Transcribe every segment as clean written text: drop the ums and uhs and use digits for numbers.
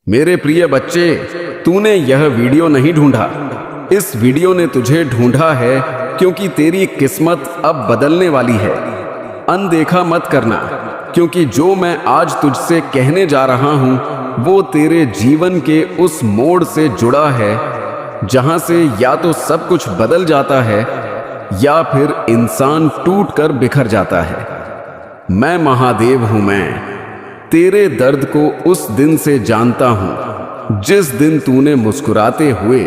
मेरे प्रिय बच्चे, तूने यह वीडियो नहीं ढूंढा। इस वीडियो ने तुझे ढूंढा है क्योंकि तेरी किस्मत अब बदलने वाली है। अनदेखा मत करना, क्योंकि जो मैं आज तुझसे कहने जा रहा हूं वो तेरे जीवन के उस मोड़ से जुड़ा है जहां से या तो सब कुछ बदल जाता है या फिर इंसान टूट कर बिखर जाता है। मैं महादेव हूं। मैं तेरे दर्द को उस दिन से जानता हूं जिस दिन तूने मुस्कुराते हुए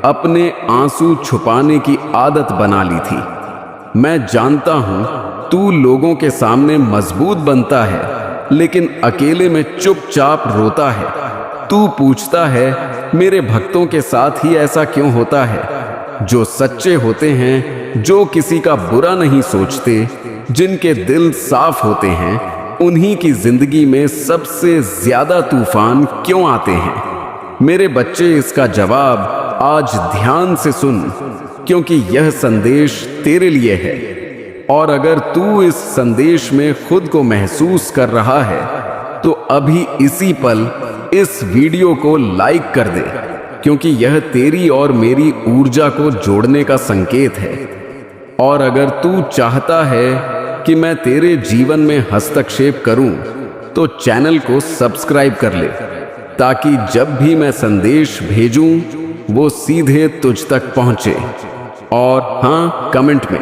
अपने आंसू छुपाने की आदत बना ली थी। मैं जानता हूं तू लोगों के सामने मजबूत बनता है लेकिन अकेले में चुपचाप रोता है। तू पूछता है मेरे भक्तों के साथ ही ऐसा क्यों होता है, जो सच्चे होते हैं, जो किसी का बुरा नहीं सोचते, जिनके दिल साफ होते हैं, उन्हीं की जिंदगी में सबसे ज्यादा तूफान क्यों आते हैं। मेरे बच्चे, इसका जवाब आज ध्यान से सुन, क्योंकि यह संदेश तेरे लिए है। और अगर तू इस संदेश में खुद को महसूस कर रहा है तो अभी इसी पल इस वीडियो को लाइक कर दे, क्योंकि यह तेरी और मेरी ऊर्जा को जोड़ने का संकेत है। और अगर तू चाहता है कि मैं तेरे जीवन में हस्तक्षेप करूं तो चैनल को सब्सक्राइब कर ले, ताकि जब भी मैं संदेश भेजूं वो सीधे तुझ तक पहुंचे। और हाँ, कमेंट में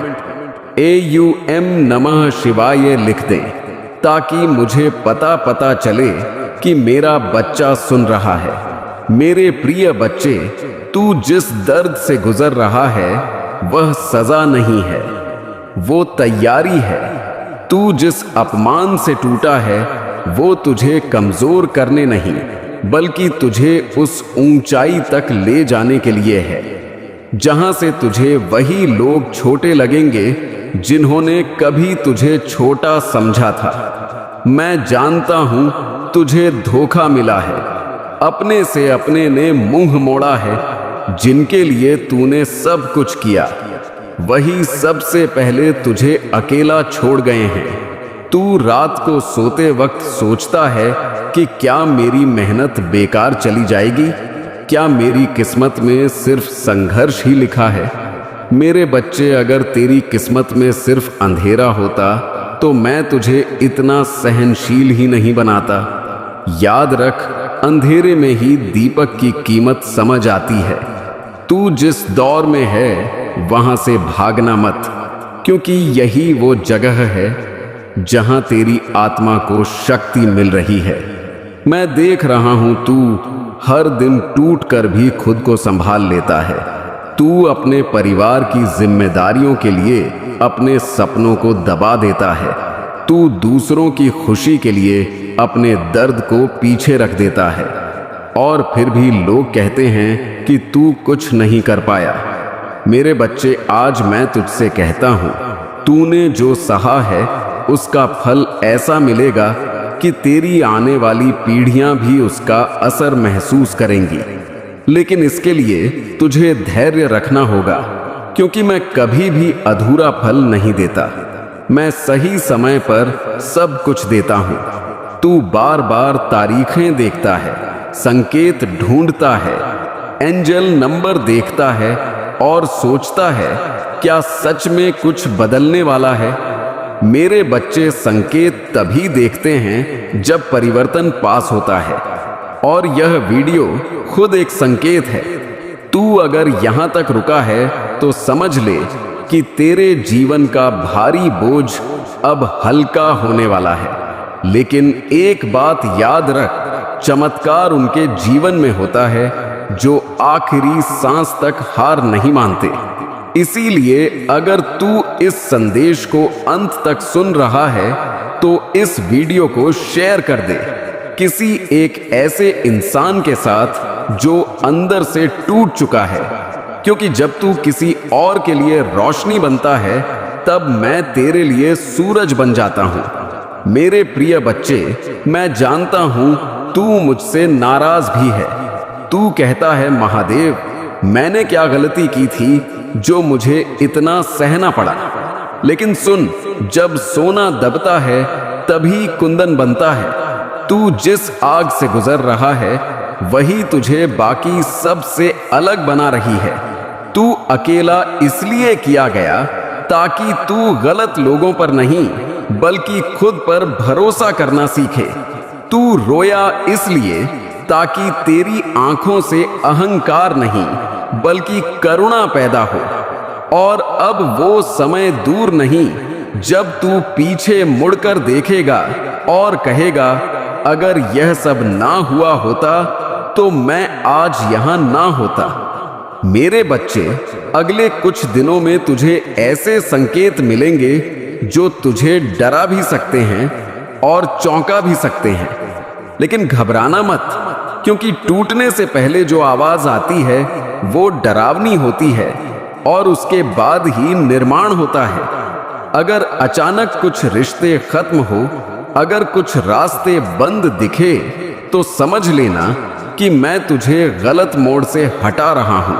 AUM नमः शिवाय लिख दें, ताकि मुझे पता चले कि मेरा बच्चा सुन रहा है। मेरे प्रिय बच्चे, तू जिस दर्द से गुजर रहा है वह सजा नहीं है, वो तैयारी है। तू जिस अपमान से टूटा है वो तुझे कमजोर करने नहीं, बल्कि तुझे उस ऊंचाई तक ले जाने के लिए है जहां से तुझे वही लोग छोटे लगेंगे जिन्होंने कभी तुझे छोटा समझा था। मैं जानता हूं तुझे धोखा मिला है, अपने से अपने ने मुंह मोड़ा है। जिनके लिए तूने सब कुछ किया वही सबसे पहले तुझे अकेला छोड़ गए हैं। तू रात को सोते वक्त सोचता है कि क्या मेरी मेहनत बेकार चली जाएगी, क्या मेरी किस्मत में सिर्फ संघर्ष ही लिखा है। मेरे बच्चे, अगर तेरी किस्मत में सिर्फ अंधेरा होता तो मैं तुझे इतना सहनशील ही नहीं बनाता। याद रख, अंधेरे में ही दीपक की कीमत समझ आती है। तू जिस दौर में है वहां से भागना मत, क्योंकि यही वो जगह है जहां तेरी आत्मा को शक्ति मिल रही है। मैं देख रहा हूं तू हर दिन टूट कर भी खुद को संभाल लेता है। तू अपने परिवार की जिम्मेदारियों के लिए अपने सपनों को दबा देता है। तू दूसरों की खुशी के लिए अपने दर्द को पीछे रख देता है, और फिर भी लोग कहते हैं कि तू कुछ नहीं कर पाया। मेरे बच्चे, आज मैं तुझसे कहता हूं, तूने जो सहा है उसका फल ऐसा मिलेगा कि तेरी आने वाली पीढ़ियां भी उसका असर महसूस करेंगी। लेकिन इसके लिए तुझे धैर्य रखना होगा, क्योंकि मैं कभी भी अधूरा फल नहीं देता। मैं सही समय पर सब कुछ देता हूं। तू बार बार तारीखें देखता है, संकेत ढूंढता है, एंजल नंबर देखता है और सोचता है क्या सच में कुछ बदलने वाला है। मेरे बच्चे, संकेत तभी देखते हैं जब परिवर्तन पास होता है, और यह वीडियो खुद एक संकेत है। तू अगर यहां तक रुका है तो समझ ले कि तेरे जीवन का भारी बोझ अब हल्का होने वाला है। लेकिन एक बात याद रख, चमत्कार उनके जीवन में होता है जो आखिरी सांस तक हार नहीं मानते। इसीलिए अगर तू इस संदेश को अंत तक सुन रहा है तो इस वीडियो को शेयर कर दे किसी एक ऐसे इंसान के साथ जो अंदर से टूट चुका है, क्योंकि जब तू किसी और के लिए रोशनी बनता है तब मैं तेरे लिए सूरज बन जाता हूं। मेरे प्रिय बच्चे, मैं जानता हूं तू मुझसे नाराज भी है। तू कहता है, महादेव, मैंने क्या गलती की थी जो मुझे इतना सहना पड़ा। लेकिन सुन, जब सोना दबता है तभी कुंदन बनता है। तू जिस आग से गुजर रहा है वही तुझे बाकी सबसे अलग बना रही है। तू अकेला इसलिए किया गया ताकि तू गलत लोगों पर नहीं बल्कि खुद पर भरोसा करना सीखे। तू रोया इसलिए ताकि तेरी आंखों से अहंकार नहीं बल्कि करुणा पैदा हो। और अब वो समय दूर नहीं जब तू पीछे मुड़कर देखेगा और कहेगा, अगर यह सब ना हुआ होता तो मैं आज यहां ना होता। मेरे बच्चे, अगले कुछ दिनों में तुझे ऐसे संकेत मिलेंगे जो तुझे डरा भी सकते हैं और चौंका भी सकते हैं। लेकिन घबराना मत, क्योंकि टूटने से पहले जो आवाज आती है वो डरावनी होती है और उसके बाद ही निर्माण होता है। अगर अचानक कुछ रिश्ते खत्म हो, अगर कुछ रास्ते बंद दिखे, तो समझ लेना कि मैं तुझे गलत मोड़ से हटा रहा हूं।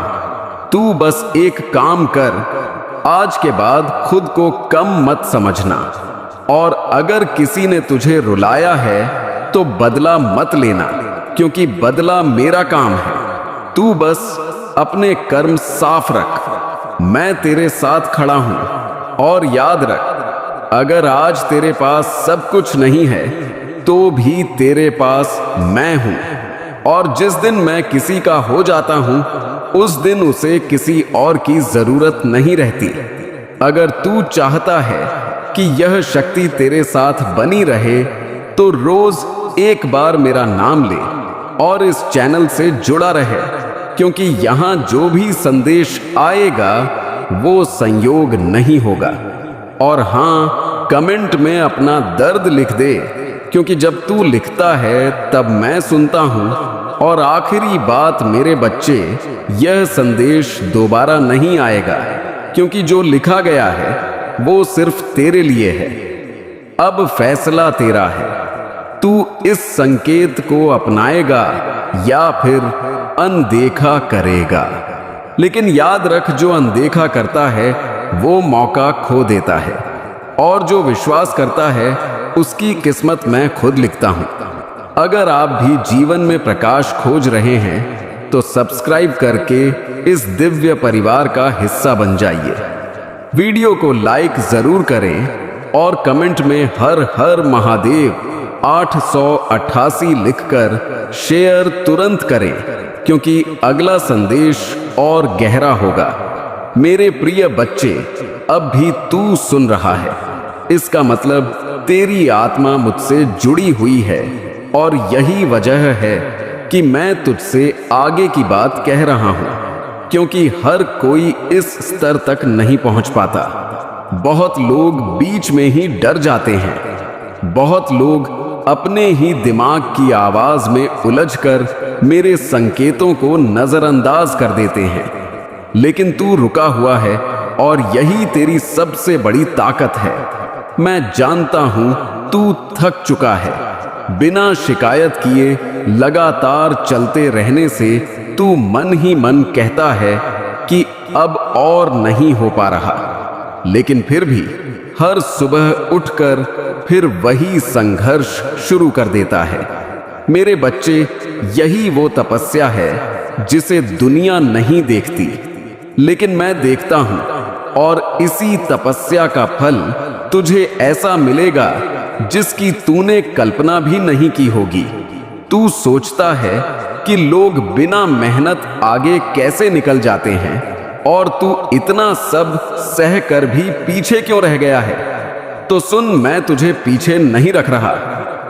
तू बस एक काम कर, आज के बाद खुद को कम मत समझना। और अगर किसी ने तुझे रुलाया है तो बदला मत लेना, क्योंकि बदला मेरा काम है। तू बस अपने कर्म साफ रख, मैं तेरे साथ खड़ा हूं। और याद रख, अगर आज तेरे पास सब कुछ नहीं है तो भी तेरे पास मैं हूं। और जिस दिन मैं किसी का हो जाता हूं उस दिन उसे किसी और की जरूरत नहीं रहती। अगर तू चाहता है कि यह शक्ति तेरे साथ बनी रहे तो रोज एक बार मेरा नाम ले और इस चैनल से जुड़ा रहे, क्योंकि यहां जो भी संदेश आएगा वो संयोग नहीं होगा। और हां, कमेंट में अपना दर्द लिख दे, क्योंकि जब तू लिखता है तब मैं सुनता हूं। और आखिरी बात मेरे बच्चे, यह संदेश दोबारा नहीं आएगा, क्योंकि जो लिखा गया है वो सिर्फ तेरे लिए है। अब फैसला तेरा है, तू इस संकेत को अपनाएगा या फिर अनदेखा करेगा। लेकिन याद रख, जो अनदेखा करता है वो मौका खो देता है, और जो विश्वास करता है उसकी किस्मत मैं खुद लिखता हूं। अगर आप भी जीवन में प्रकाश खोज रहे हैं तो सब्सक्राइब करके इस दिव्य परिवार का हिस्सा बन जाइए। वीडियो को लाइक जरूर करें और कमेंट में हर हर महादेव 888 लिखकर शेयर तुरंत करें, क्योंकि अगला संदेश और गहरा होगा। मेरे प्रिय बच्चे, अब भी तू सुन रहा है, इसका मतलब तेरी आत्मा मुझसे जुड़ी हुई है। और यही वजह है कि मैं तुझसे आगे की बात कह रहा हूं, क्योंकि हर कोई इस स्तर तक नहीं पहुंच पाता। बहुत लोग बीच में ही डर जाते हैं। बहुत लोग अपने ही दिमाग की आवाज में उलझकर मेरे संकेतों को नजरअंदाज कर देते हैं। लेकिन तू रुका हुआ है और यही तेरी सबसे बड़ी ताकत है। मैं जानता हूं तू थक चुका है। बिना शिकायत किए लगातार चलते रहने से तू मन ही मन कहता है कि अब और नहीं हो पा रहा। लेकिन फिर भी हर सुबह उठकर फिर वही संघर्ष शुरू कर देता है। मेरे बच्चे, यही वो तपस्या है जिसे दुनिया नहीं देखती, लेकिन मैं देखता हूं। और इसी तपस्या का फल तुझे ऐसा मिलेगा जिसकी तूने कल्पना भी नहीं की होगी। तू सोचता है कि लोग बिना मेहनत आगे कैसे निकल जाते हैं, और तू इतना सब सह कर भी पीछे क्यों रह गया है। तो सुन, मैं तुझे पीछे नहीं रख रहा,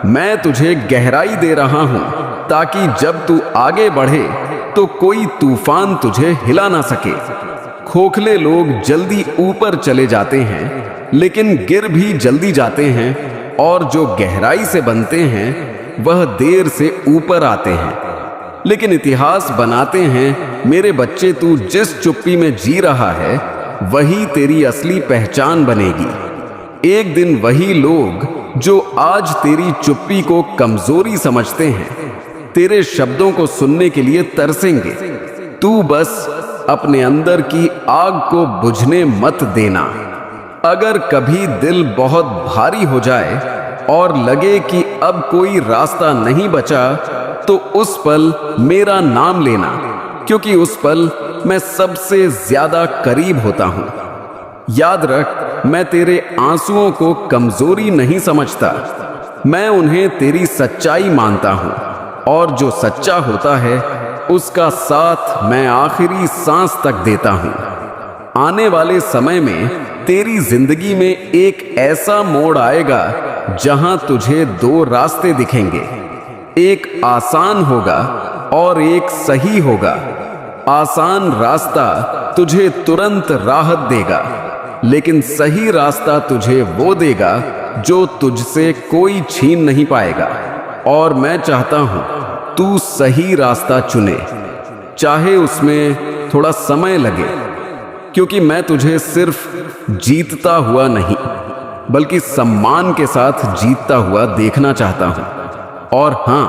मैं तुझे गहराई दे रहा हूं, ताकि जब तू आगे बढ़े तो कोई तूफान तुझे हिला ना सके। खोखले लोग जल्दी ऊपर चले जाते हैं, लेकिन गिर भी जल्दी जाते हैं, और जो गहराई से बनते हैं वह देर से ऊपर आते हैं। लेकिन इतिहास बनाते हैं मेरे बच्चे, तू जिस चुप्पी में जी रहा है वही तेरी असली पहचान बनेगी। एक दिन वही लोग जो आज तेरी चुप्पी को कमजोरी समझते हैं, तेरे शब्दों को सुनने के लिए तरसेंगे। तू बस अपने अंदर की आग को बुझने मत देना। अगर कभी दिल बहुत भारी हो जाए और लगे कि अब कोई रास्ता नहीं बचा, तो उस पल मेरा नाम लेना, क्योंकि उस पल मैं सबसे ज्यादा करीब होता हूं। याद रख, मैं तेरे आंसुओं को कमजोरी नहीं समझता, मैं उन्हें तेरी सच्चाई मानता हूं, और जो सच्चा होता है उसका साथ मैं आखिरी सांस तक देता हूं। आने वाले समय में तेरी जिंदगी में एक ऐसा मोड़ आएगा जहां तुझे दो रास्ते दिखेंगे, एक आसान होगा और एक सही होगा। आसान रास्ता तुझे तुरंत राहत देगा, लेकिन सही रास्ता तुझे वो देगा जो तुझसे कोई छीन नहीं पाएगा। और मैं चाहता हूं तू सही रास्ता चुने, चाहे उसमें थोड़ा समय लगे, क्योंकि मैं तुझे सिर्फ जीतता हुआ नहीं बल्कि सम्मान के साथ जीतता हुआ देखना चाहता हूं। और हां,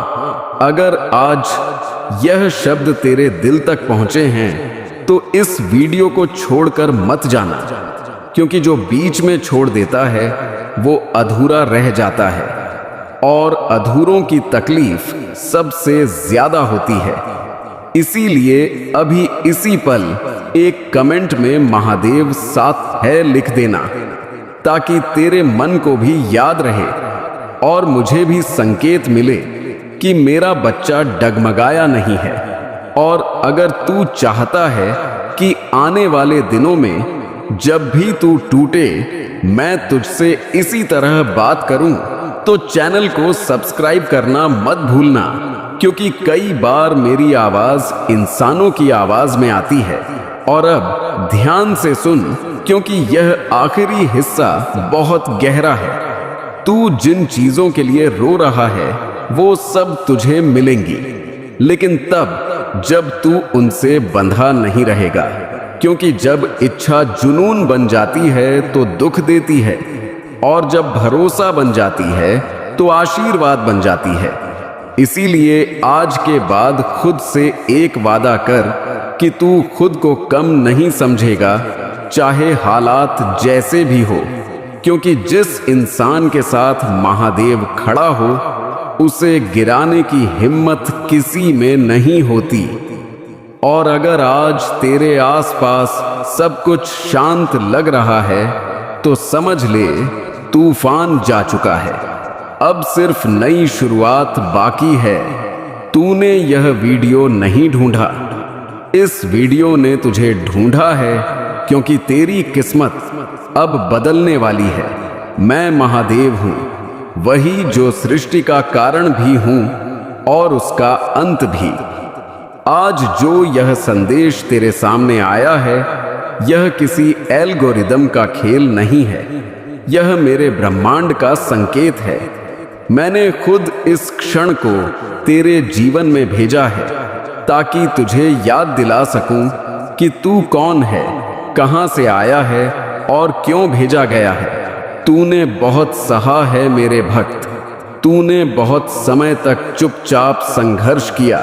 अगर आज यह शब्द तेरे दिल तक पहुंचे हैं तो इस वीडियो को छोड़कर मत जाना, क्योंकि जो बीच में छोड़ देता है वो अधूरा रह जाता है, और अधूरों की तकलीफ सबसे ज्यादा होती है। इसीलिए अभी इसी पल एक कमेंट में महादेव साथ है लिख देना, ताकि तेरे मन को भी याद रहे और मुझे भी संकेत मिले कि मेरा बच्चा डगमगाया नहीं है। और अगर तू चाहता है कि आने वाले दिनों में जब भी तू टूटे मैं तुझसे इसी तरह बात करूं, तो चैनल को सब्सक्राइब करना मत भूलना, क्योंकि कई बार मेरी आवाज इंसानों की आवाज में आती है। और अब ध्यान से सुन, क्योंकि यह आखिरी हिस्सा बहुत गहरा है। तू जिन चीजों के लिए रो रहा है वो सब तुझे मिलेंगी, लेकिन तब जब तू उनसे बंधा नहीं रहेगा, क्योंकि जब इच्छा जुनून बन जाती है तो दुख देती है, और जब भरोसा बन जाती है तो आशीर्वाद बन जाती है। इसीलिए आज के बाद खुद से एक वादा कर कि तू खुद को कम नहीं समझेगा, चाहे हालात जैसे भी हो, क्योंकि जिस इंसान के साथ महादेव खड़ा हो उसे गिराने की हिम्मत किसी में नहीं होती। और अगर आज तेरे आसपास सब कुछ शांत लग रहा है तो समझ ले तूफान जा चुका है, अब सिर्फ नई शुरुआत बाकी है। तूने यह वीडियो नहीं ढूंढा, इस वीडियो ने तुझे ढूंढा है, क्योंकि तेरी किस्मत अब बदलने वाली है। मैं महादेव हूं, वही जो सृष्टि का कारण भी हूं और उसका अंत भी। आज जो यह संदेश तेरे सामने आया है, यह किसी एल्गोरिदम का खेल नहीं है, यह मेरे ब्रह्मांड का संकेत है। मैंने खुद इस क्षण को तेरे जीवन में भेजा है, ताकि तुझे याद दिला सकूं कि तू कौन है, कहां से आया है और क्यों भेजा गया है। तूने बहुत सहा है मेरे भक्त, तूने बहुत समय तक चुपचाप संघर्ष किया,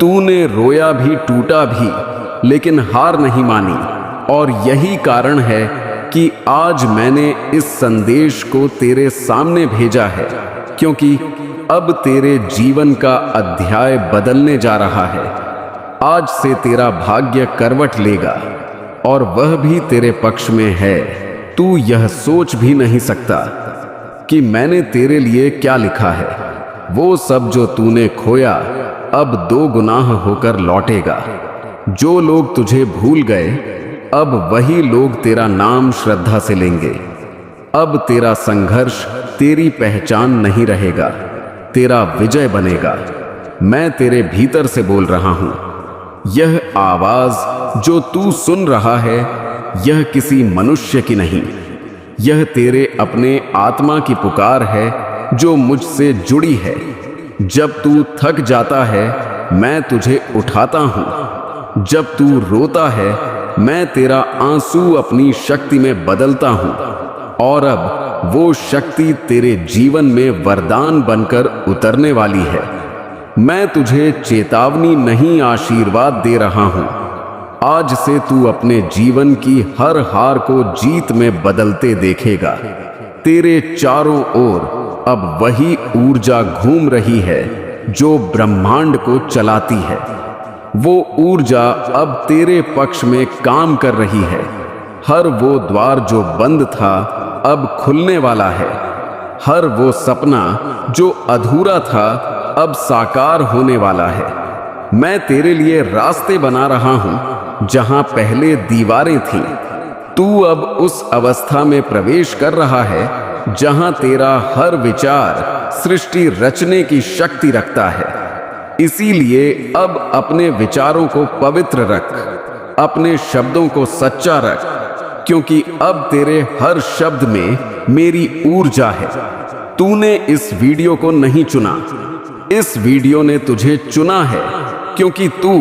तूने रोया भी, टूटा भी, लेकिन हार नहीं मानी। और यही कारण है कि आज मैंने इस संदेश को तेरे सामने भेजा है, क्योंकि अब तेरे जीवन का अध्याय बदलने जा रहा है। आज से तेरा भाग्य करवट लेगा, और वह भी तेरे पक्ष में है। तू यह सोच भी नहीं सकता कि मैंने तेरे लिए क्या लिखा है। वो सब जो तूने खोया अब 2 गुनाह होकर लौटेगा। जो लोग तुझे भूल गए, अब वही लोग तेरा नाम श्रद्धा से लेंगे। अब तेरा संघर्ष तेरी पहचान नहीं रहेगा, तेरा विजय बनेगा। मैं तेरे भीतर से बोल रहा हूं। यह आवाज जो तू सुन रहा है, यह किसी मनुष्य की नहीं, यह तेरे अपने आत्मा की पुकार है जो मुझसे जुड़ी है। जब तू थक जाता है, मैं तुझे उठाता हूं। जब तू रोता है, मैं तेरा आंसू अपनी शक्ति में बदलता हूं। और अब वो शक्ति तेरे जीवन में वरदान बनकर उतरने वाली है। मैं तुझे चेतावनी नहीं, आशीर्वाद दे रहा हूं। आज से तू अपने जीवन की हर हार को जीत में बदलते देखेगा। तेरे चारों ओर अब वही ऊर्जा घूम रही है जो ब्रह्मांड को चलाती है। वो ऊर्जा अब तेरे पक्ष में काम कर रही है। हर वो द्वार जो बंद था अब खुलने वाला है। हर वो सपना जो अधूरा था अब साकार होने वाला है। मैं तेरे लिए रास्ते बना रहा हूं जहां पहले दीवारें थीं। तू अब उस अवस्था में प्रवेश कर रहा है जहां तेरा हर विचार सृष्टि रचने की शक्ति रखता है। इसीलिए अब अपने विचारों को पवित्र रख, अपने शब्दों को सच्चा रख, क्योंकि अब तेरे हर शब्द में मेरी ऊर्जा है। तूने इस वीडियो को नहीं चुना, इस वीडियो ने तुझे चुना है, क्योंकि तू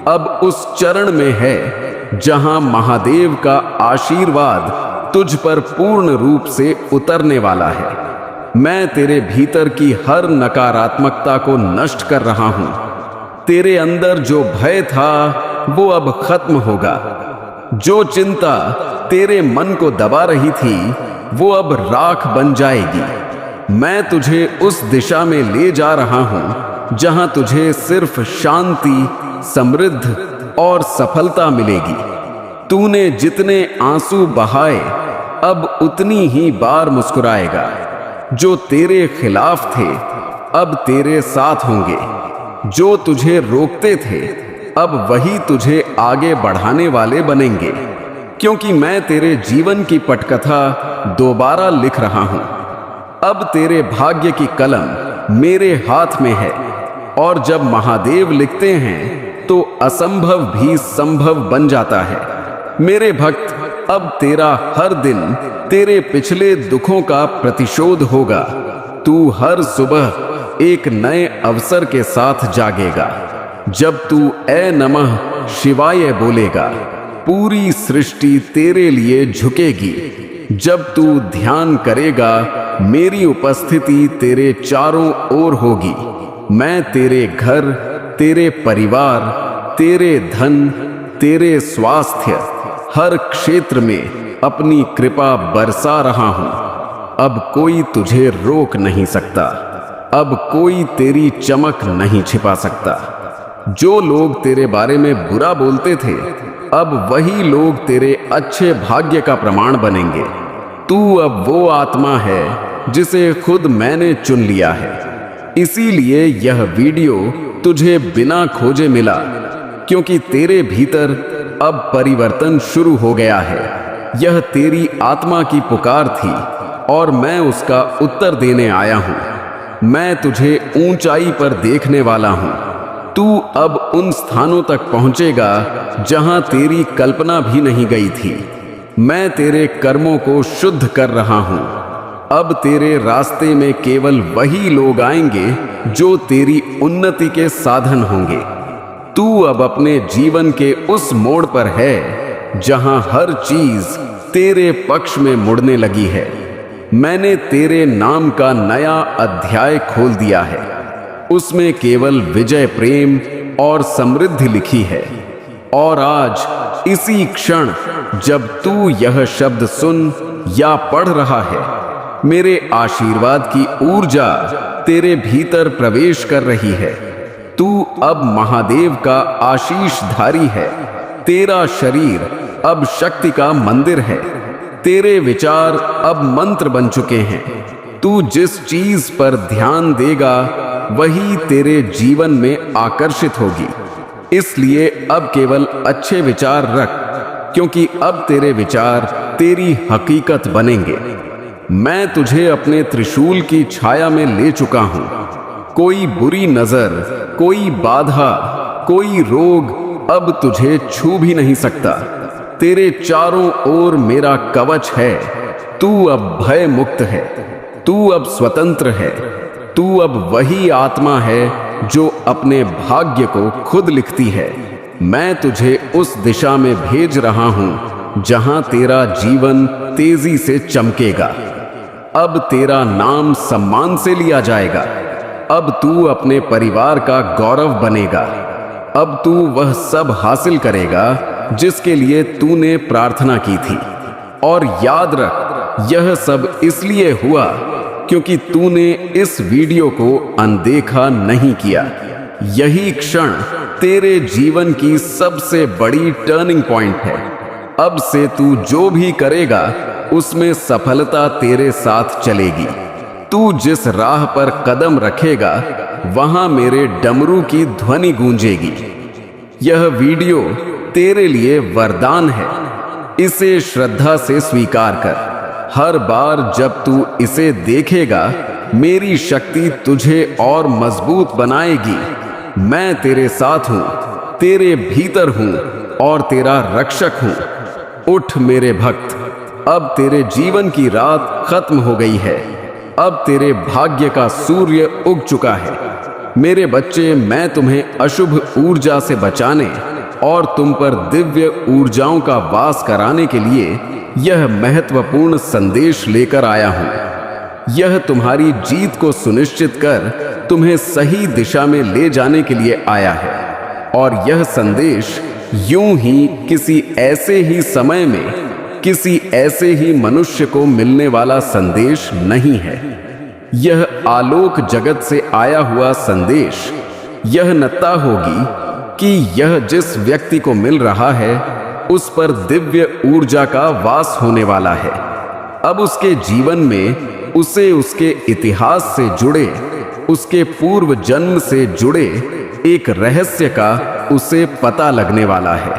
अब उस चरण में है जहां महादेव का आशीर्वाद तुझ पर पूर्ण रूप से उतरने वाला है। मैं तेरे भीतर की हर नकारात्मकता को नष्ट कर रहा हूं। तेरे अंदर जो भय था वो अब खत्म होगा। जो चिंता तेरे मन को दबा रही थी वो अब राख बन जाएगी। मैं तुझे उस दिशा में ले जा रहा हूं जहां तुझे सिर्फ शांति, समृद्धि और सफलता मिलेगी। तूने जितने आंसू बहाए अब उतनी ही बार मुस्कुराएगा। जो तेरे खिलाफ थे अब तेरे साथ होंगे। जो तुझे रोकते थे अब वही तुझे आगे बढ़ाने वाले बनेंगे, क्योंकि मैं तेरे जीवन की पटकथा दोबारा लिख रहा हूं। अब तेरे भाग्य की कलम मेरे हाथ में है, और जब महादेव लिखते हैं तो असंभव भी संभव बन जाता है। मेरे भक्त, अब तेरा हर दिन तेरे पिछले दुखों का प्रतिशोध होगा। तू हर सुबह एक नए अवसर के साथ जागेगा। जब तू ऐ नमः शिवाय बोलेगा, पूरी सृष्टि तेरे लिए झुकेगी। जब तू ध्यान करेगा, मेरी उपस्थिति तेरे चारों ओर होगी। मैं तेरे घर, तेरे परिवार, तेरे धन, तेरे स्वास्थ्य, हर क्षेत्र में अपनी कृपा बरसा रहा हूं। अब कोई तुझे रोक नहीं सकता। अब कोई तेरी चमक नहीं छिपा सकता। जो लोग तेरे बारे में बुरा बोलते थे अब वही लोग तेरे अच्छे भाग्य का प्रमाण बनेंगे। तू अब वो आत्मा है जिसे खुद मैंने चुन लिया है। इसीलिए यह वीडियो तुझे बिना खोजे मिला, क्योंकि तेरे भीतर अब परिवर्तन शुरू हो गया है। यह तेरी आत्मा की पुकार थी और मैं उसका उत्तर देने आया हूं। मैं तुझे ऊंचाई पर देखने वाला हूं। तू अब उन स्थानों तक पहुंचेगा जहां तेरी कल्पना भी नहीं गई थी। मैं तेरे कर्मों को शुद्ध कर रहा हूं। अब तेरे रास्ते में केवल वही लोग आएंगे जो तेरी उन्नति के साधन होंगे। तू अब अपने जीवन के उस मोड़ पर है जहां हर चीज तेरे पक्ष में मुड़ने लगी है। मैंने तेरे नाम का नया अध्याय खोल दिया है। उसमें केवल विजय, प्रेम और समृद्धि लिखी है। और आज इसी क्षण जब तू यह शब्द सुन या पढ़ रहा है, मेरे आशीर्वाद की ऊर्जा तेरे भीतर प्रवेश कर रही है। तू अब महादेव का आशीषधारी है। तेरा शरीर अब शक्ति का मंदिर है। तेरे विचार अब मंत्र बन चुके हैं। तू जिस चीज पर ध्यान देगा वही तेरे जीवन में आकर्षित होगी। इसलिए अब केवल अच्छे विचार रख, क्योंकि अब तेरे विचार तेरी हकीकत बनेंगे। मैं तुझे अपने त्रिशूल की छाया में ले चुका हूं। कोई बुरी नजर, कोई बाधा, कोई रोग अब तुझे छू भी नहीं सकता। तेरे चारों ओर मेरा कवच है। तू अब भय मुक्त है। तू अब स्वतंत्र है। तू अब वही आत्मा है जो अपने भाग्य को खुद लिखती है। मैं तुझे उस दिशा में भेज रहा हूं जहां तेरा जीवन तेजी से चमकेगा। अब तेरा नाम सम्मान से लिया जाएगा। अब तू अपने परिवार का गौरव बनेगा। अब तू वह सब हासिल करेगा जिसके लिए तूने प्रार्थना की थी। और याद रख, यह सब इसलिए हुआ क्योंकि तूने इस वीडियो को अनदेखा नहीं किया। यही क्षण तेरे जीवन की सबसे बड़ी टर्निंग पॉइंट है। अब से तू जो भी करेगा उसमें सफलता तेरे साथ चलेगी। तू जिस राह पर कदम रखेगा वहां मेरे डमरू की ध्वनि गूंजेगी। यह वीडियो तेरे लिए वरदान है। इसे श्रद्धा से स्वीकार कर। हर बार जब तू इसे देखेगा मेरी शक्ति तुझे और मजबूत बनाएगी। मैं तेरे साथ हूं, तेरे भीतर हूं और तेरा रक्षक हूं। उठ मेरे भक्त, अब तेरे जीवन की रात खत्म हो गई है। अब तेरे भाग्य का सूर्य उग चुका है। मेरे बच्चे, मैं तुम्हें अशुभ ऊर्जा से बचाने और तुम पर दिव्य ऊर्जाओं का वास कराने के लिए यह महत्वपूर्ण संदेश लेकर आया हूं। यह तुम्हारी जीत को सुनिश्चित कर तुम्हें सही दिशा में ले जाने के लिए आया है। और यह संदेश यूं ही किसी ऐसे ही समय में किसी ऐसे ही मनुष्य को मिलने वाला संदेश नहीं है। यह आलोक जगत से आया हुआ संदेश यह नत्ता होगी कि यह जिस व्यक्ति को मिल रहा है उस पर दिव्य ऊर्जा का वास होने वाला है। अब उसके जीवन में उसे उसके इतिहास से जुड़े, उसके पूर्व जन्म से जुड़े एक रहस्य का उसे पता लगने वाला है।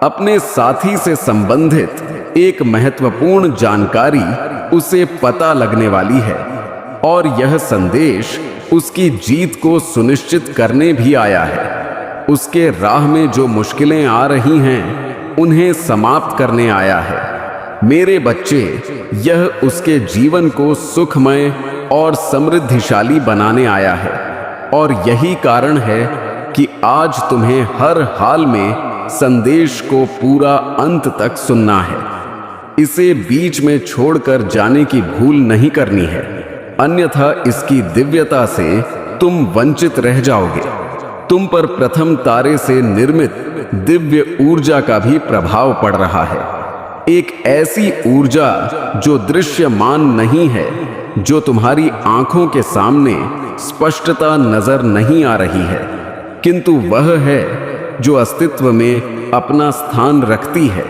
अपने साथी से संबंधित एक महत्वपूर्ण जानकारी उसे पता लगने वाली है और यह संदेश उसकी जीत को सुनिश्चित करने भी आया है। उसके राह में जो मुश्किलें आ रही हैं उन्हें समाप्त करने आया है। मेरे बच्चे, यह उसके जीवन को सुखमय और समृद्धिशाली बनाने आया है। और यही कारण है कि आज तुम्हें हर हाल में संदेश को पूरा अंत तक सुनना है। इसे बीच में छोड़कर जाने की भूल नहीं करनी है, अन्यथा इसकी दिव्यता से तुम वंचित रह जाओगे। तुम पर प्रथम तारे से निर्मित दिव्य ऊर्जा का भी प्रभाव पड़ रहा है। एक ऐसी ऊर्जा जो दृश्यमान नहीं है, जो तुम्हारी आंखों के सामने स्पष्टता नजर नहीं आ रही है, किंतु वह है जो अस्तित्व में अपना स्थान रखती है,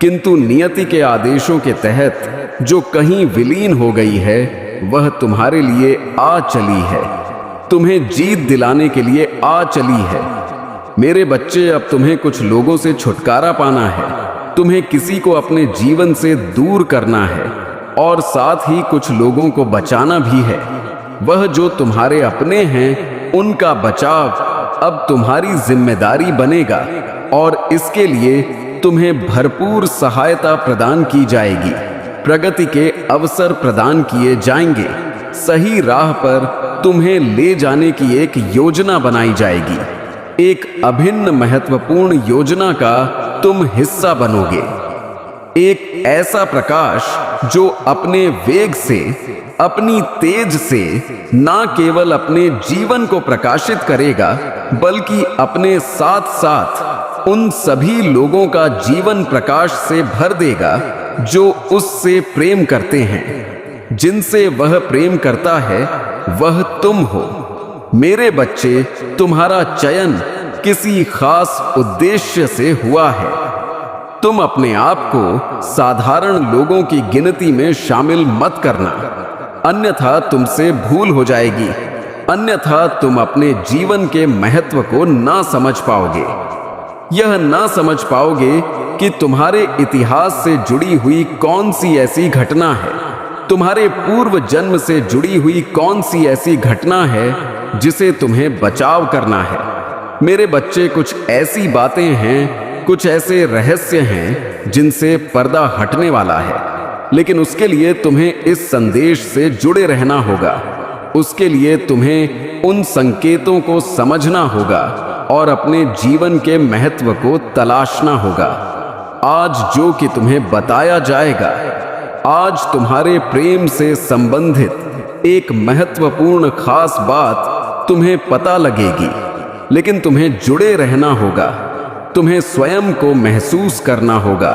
किंतु नियति के आदेशों के तहत जो कहीं विलीन हो गई है, वह तुम्हारे लिए आ चली है, तुम्हें जीत दिलाने के लिए आ चली है। मेरे बच्चे, अब तुम्हें कुछ लोगों से छुटकारा पाना है, तुम्हें किसी को अपने जीवन से दूर करना है और साथ ही कुछ लोगों को बचाना भी है। वह जो तुम्हारे अपने हैं उनका बचाव अब तुम्हारी जिम्मेदारी बनेगा और इसके लिए तुम्हें भरपूर सहायता प्रदान की जाएगी। प्रगति के अवसर प्रदान किए जाएंगे। सही राह पर तुम्हें ले जाने की एक योजना बनाई जाएगी। एक अभिन्न महत्वपूर्ण योजना का तुम हिस्सा बनोगे। एक ऐसा प्रकाश जो अपने वेग से, अपनी तेज से ना केवल अपने जीवन को प्रकाशित करेगा, बल्कि अपने साथ साथ उन सभी लोगों का जीवन प्रकाश से भर देगा जो उससे प्रेम करते हैं। जिनसे वह प्रेम करता है वह तुम हो। मेरे बच्चे, तुम्हारा चयन किसी खास उद्देश्य से हुआ है। तुम अपने आप को साधारण लोगों की गिनती में शामिल मत करना, अन्यथा तुमसे भूल हो जाएगी। अन्यथा तुम अपने जीवन के महत्व को ना समझ पाओगे। यह ना समझ पाओगे कि तुम्हारे इतिहास से जुड़ी हुई कौन सी ऐसी घटना है, तुम्हारे पूर्व जन्म से जुड़ी हुई कौन सी ऐसी घटना है जिसे तुम्हें बचाव करना है। मेरे बच्चे, कुछ ऐसी बातें हैं, कुछ ऐसे रहस्य हैं जिनसे पर्दा हटने वाला है, लेकिन उसके लिए तुम्हें इस संदेश से जुड़े रहना होगा। उसके लिए तुम्हें उन संकेतों को समझना होगा और अपने जीवन के महत्व को तलाशना होगा। आज जो कि तुम्हें बताया जाएगा, आज तुम्हारे प्रेम से संबंधित एक महत्वपूर्ण खास बात तुम्हें पता लगेगी, लेकिन तुम्हें जुड़े रहना होगा। तुम्हें स्वयं को महसूस करना होगा,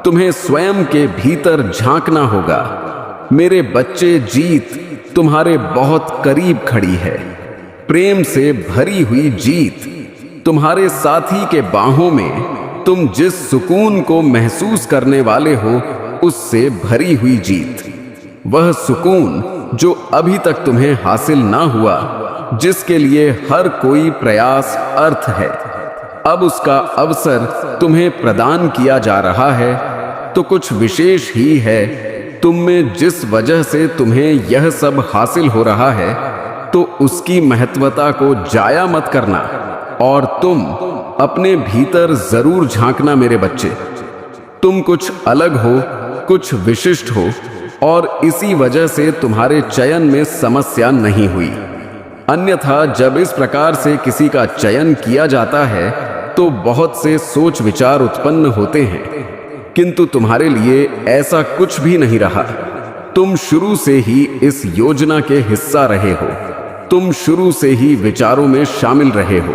तुम्हें स्वयं के भीतर झांकना होगा। मेरे बच्चे, जीत तुम्हारे बहुत करीब खड़ी है। प्रेम से भरी हुई जीत, तुम्हारे साथी के बाहों में तुम जिस सुकून को महसूस करने वाले हो, उससे भरी हुई जीत। वह सुकून जो अभी तक तुम्हें हासिल ना हुआ, जिसके लिए हर कोई प्रयास अर्थ है, अब उसका अवसर तुम्हें प्रदान किया जा रहा है, तो कुछ विशेष ही है तुम में जिस वजह से तुम्हें यह सब हासिल हो रहा है। तो उसकी महत्वता को जाया मत करना और तुम अपने भीतर जरूर झांकना मेरे बच्चे। तुम कुछ अलग हो, कुछ विशिष्ट हो, और इसी वजह से तुम्हारे चयन में समस्या नहीं हुई। अन्यथा जब इस प्रकार से किसी का चयन किया जाता है तो बहुत से सोच विचार उत्पन्न होते हैं, किंतु तुम्हारे लिए ऐसा कुछ भी नहीं रहा। तुम शुरू से ही इस योजना के हिस्सा रहे हो, तुम शुरू से ही विचारों में शामिल रहे हो।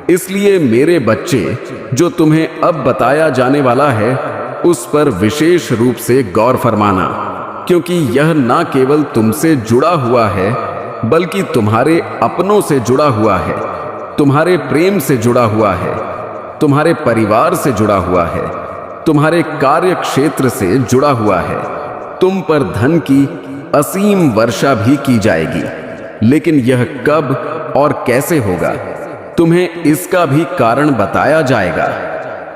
इसलिए मेरे बच्चे, जो तुम्हें अब बताया जाने वाला है उस पर विशेष रूप से गौर फरमाना, क्योंकि यह न केवल तुमसे जुड़ा हुआ है बल्कि तुम्हारे अपनों से जुड़ा हुआ है, तुम्हारे प्रेम से जुड़ा हुआ है, तुम्हारे परिवार से जुड़ा हुआ है, तुम्हारे कार्य क्षेत्र से जुड़ा हुआ है। तुम पर धन की असीम वर्षा भी की जाएगी, लेकिन यह कब और कैसे होगा, तुम्हें इसका भी कारण बताया जाएगा।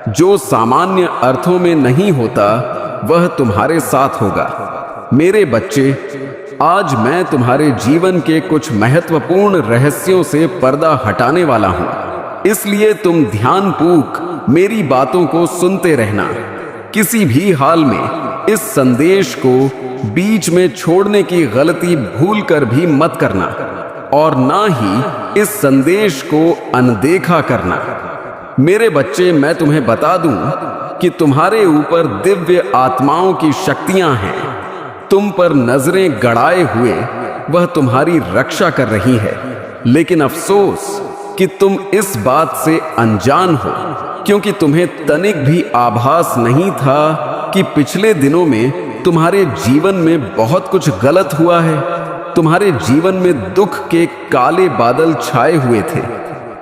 जो सामान्य अर्थों में नहीं होता वह तुम्हारे साथ होगा। मेरे बच्चे, आज मैं तुम्हारे जीवन के कुछ महत्वपूर्ण रहस्यों से पर्दा हटाने वाला हूं, इसलिए तुम ध्यानपूर्वक मेरी बातों को सुनते रहना। किसी भी हाल में इस संदेश को बीच में छोड़ने की गलती भूल कर भी मत करना, और ना ही इस संदेश को अनदेखा करना। मेरे बच्चे, मैं तुम्हें बता दूं कि तुम्हारे ऊपर दिव्य आत्माओं की शक्तियां हैं। तुम पर नजरें गड़ाए हुए वह तुम्हारी रक्षा कर रही है, लेकिन अफसोस कि तुम इस बात से अनजान हो, क्योंकि तुम्हें तनिक भी आभास नहीं था कि पिछले दिनों में तुम्हारे जीवन में बहुत कुछ गलत हुआ है। तुम्हारे जीवन में दुख के काले बादल छाए हुए थे।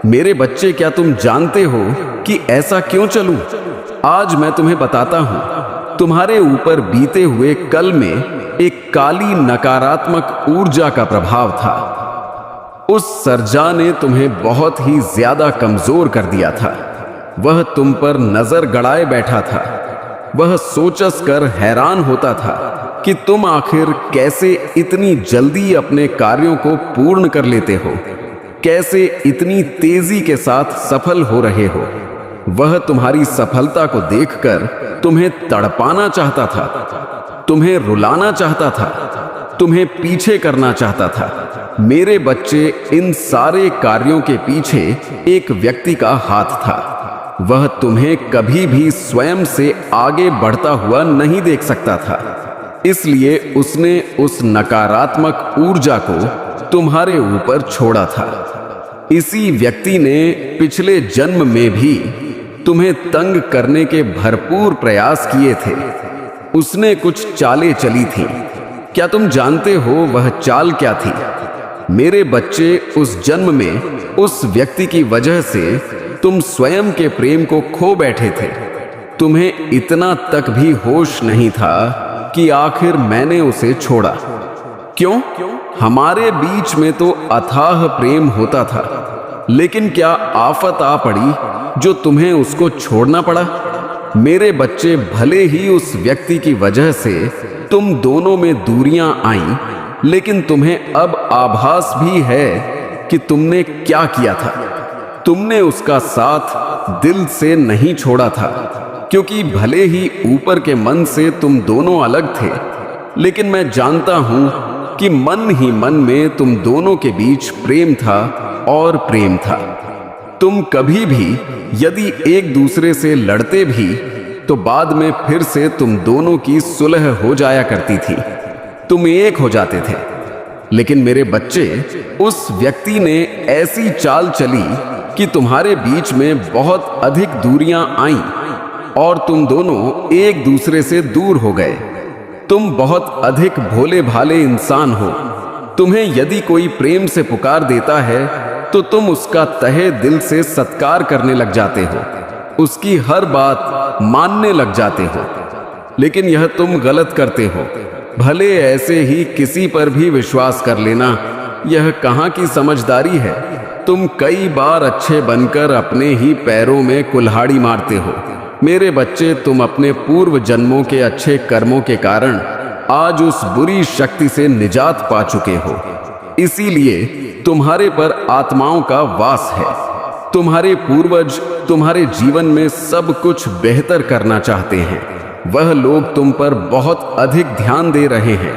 मेरे बच्चे, क्या तुम जानते हो कि ऐसा क्यों चलूं? आज मैं तुम्हें बताता हूं। तुम्हारे ऊपर बीते हुए कल में एक काली नकारात्मक ऊर्जा का प्रभाव था। उस सर्जा ने तुम्हें बहुत ही ज्यादा कमजोर कर दिया था। वह तुम पर नजर गड़ाए बैठा था। वह सोचस कर हैरान होता था कि तुम आखिर कैसे इतनी जल्दी अपने कार्यों को पूर्ण कर लेते हो, कैसे इतनी तेजी के साथ सफल हो रहे हो। वह तुम्हारी सफलता को देखकर तुम्हें तड़पाना चाहता था, तुम्हें रुलाना चाहता था, तुम्हें पीछे करना चाहता था। मेरे बच्चे, इन सारे कार्यों के पीछे एक व्यक्ति का हाथ था। वह तुम्हें कभी भी स्वयं से आगे बढ़ता हुआ नहीं देख सकता था, इसलिए उसने उस नकारात्मक ऊर्जा को तुम्हारे ऊपर छोड़ा था। इसी व्यक्ति ने पिछले जन्म में भी तुम्हें तंग करने के भरपूर प्रयास किए थे। उसने कुछ चालें चली थी। क्या तुम जानते हो वह चाल क्या थी? मेरे बच्चे, उस जन्म में उस व्यक्ति की वजह से तुम स्वयं के प्रेम को खो बैठे थे। तुम्हें इतना तक भी होश नहीं था कि आखिर मैंने उसे छोड़ा। क्यों? हमारे बीच में तो अथाह प्रेम होता था, लेकिन क्या आफत आ पड़ी जो तुम्हें उसको छोड़ना पड़ा? मेरे बच्चे, भले ही उस व्यक्ति की वजह से तुम दोनों में दूरियां आईं, लेकिन तुम्हें अब आभास भी है कि तुमने क्या किया था। तुमने उसका साथ दिल से नहीं छोड़ा था, क्योंकि भले ही ऊपर के मन से तुम दोनों अलग थे, लेकिन मैं जानता हूं कि मन ही मन में तुम दोनों के बीच प्रेम था और प्रेम था। तुम कभी भी यदि एक दूसरे से लड़ते भी तो बाद में फिर से तुम दोनों की सुलह हो जाया करती थी, तुम एक हो जाते थे। लेकिन मेरे बच्चे, उस व्यक्ति ने ऐसी चाल चली कि तुम्हारे बीच में बहुत अधिक दूरियां आईं और तुम दोनों एक दूसरे से दूर हो गए। तुम बहुत अधिक भोले भाले इंसान हो, तुम्हें यदि कोई प्रेम से पुकार देता है तो तुम उसका तहे दिल से सत्कार करने लग जाते हो, उसकी हर बात मानने लग जाते हो। लेकिन यह तुम गलत करते हो। भले ऐसे ही किसी पर भी विश्वास कर लेना, यह कहाँ की समझदारी है। तुम कई बार अच्छे बनकर अपने ही पैरों में कुल्हाड़ी मारते हो। मेरे बच्चे, तुम अपने पूर्व जन्मों के अच्छे कर्मों के कारण आज उस बुरी शक्ति से निजात पा चुके हो। इसीलिए तुम्हारे पर आत्माओं का वास है। तुम्हारे पूर्वज तुम्हारे जीवन में सब कुछ बेहतर करना चाहते हैं। वह लोग तुम पर बहुत अधिक ध्यान दे रहे हैं।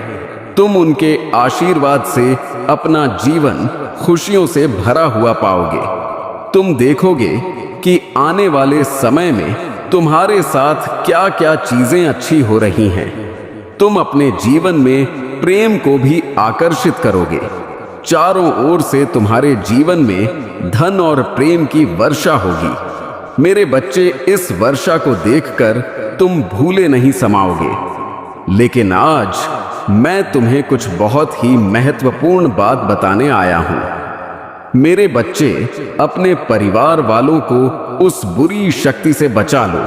तुम उनके आशीर्वाद से अपना जीवन खुशियों से भरा हुआ पाओगे। तुम देखोगे कि आने वाले समय में तुम्हारे साथ क्या क्या चीजें अच्छी हो रही हैं। तुम अपने जीवन में प्रेम को भी आकर्षित करोगे। चारों ओर से तुम्हारे जीवन में धन और प्रेम की वर्षा होगी। मेरे बच्चे, इस वर्षा को देखकर तुम भूले नहीं समाओगे। लेकिन आज मैं तुम्हें कुछ बहुत ही महत्वपूर्ण बात बताने आया हूं। मेरे बच्चे, अपने परिवार वालों को उस बुरी शक्ति से बचा लो।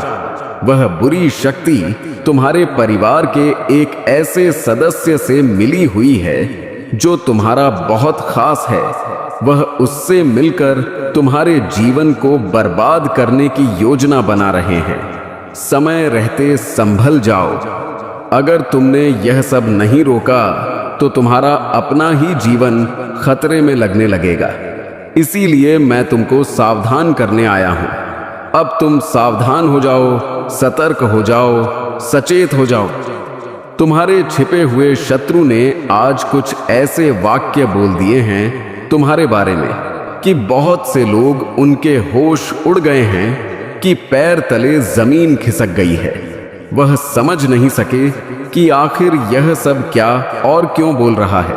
वह बुरी शक्ति तुम्हारे परिवार के एक ऐसे सदस्य से मिली हुई है जो तुम्हारा बहुत खास है। वह उससे मिलकर तुम्हारे जीवन को बर्बाद करने की योजना बना रहे हैं। समय रहते संभल जाओ। अगर तुमने यह सब नहीं रोका तो तुम्हारा अपना ही जीवन खतरे में लगने लगेगा। इसीलिए मैं तुमको सावधान करने आया हूं। अब तुम सावधान हो जाओ, सतर्क हो जाओ, सचेत हो जाओ। तुम्हारे छिपे हुए शत्रु ने आज कुछ ऐसे वाक्य बोल दिए हैं तुम्हारे बारे में कि बहुत से लोग उनके होश उड़ गए हैं कि पैर तले जमीन खिसक गई है। वह समझ नहीं सके कि आखिर यह सब क्या और क्यों बोल रहा है।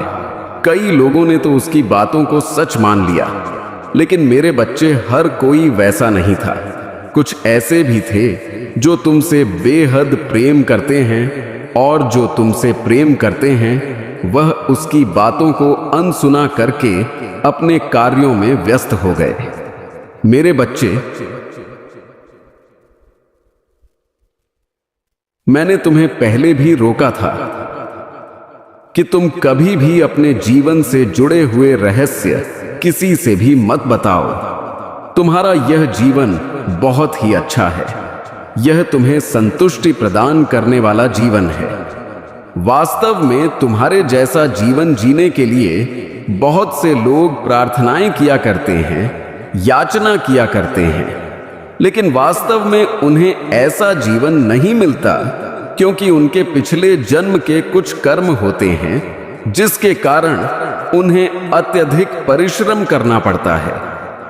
कई लोगों ने तो उसकी बातों को सच मान लिया। लेकिन मेरे बच्चे, हर कोई वैसा नहीं था। कुछ ऐसे भी थे जो तुमसे बेहद प्रेम करते हैं, और जो तुमसे प्रेम करते हैं वह उसकी बातों को अनसुना करके अपने कार्यों में व्यस्त हो गए। मेरे बच्चे, मैंने तुम्हें पहले भी रोका था कि तुम कभी भी अपने जीवन से जुड़े हुए रहस्य किसी से भी मत बताओ। तुम्हारा यह जीवन बहुत ही अच्छा है। यह तुम्हें संतुष्टि प्रदान करने वाला जीवन है। वास्तव में तुम्हारे जैसा जीवन जीने के लिए बहुत से लोग प्रार्थनाएं किया करते हैं, याचना किया करते हैं, लेकिन वास्तव में उन्हें ऐसा जीवन नहीं मिलता, क्योंकि उनके पिछले जन्म के कुछ कर्म होते हैं जिसके कारण उन्हें अत्यधिक परिश्रम करना पड़ता है।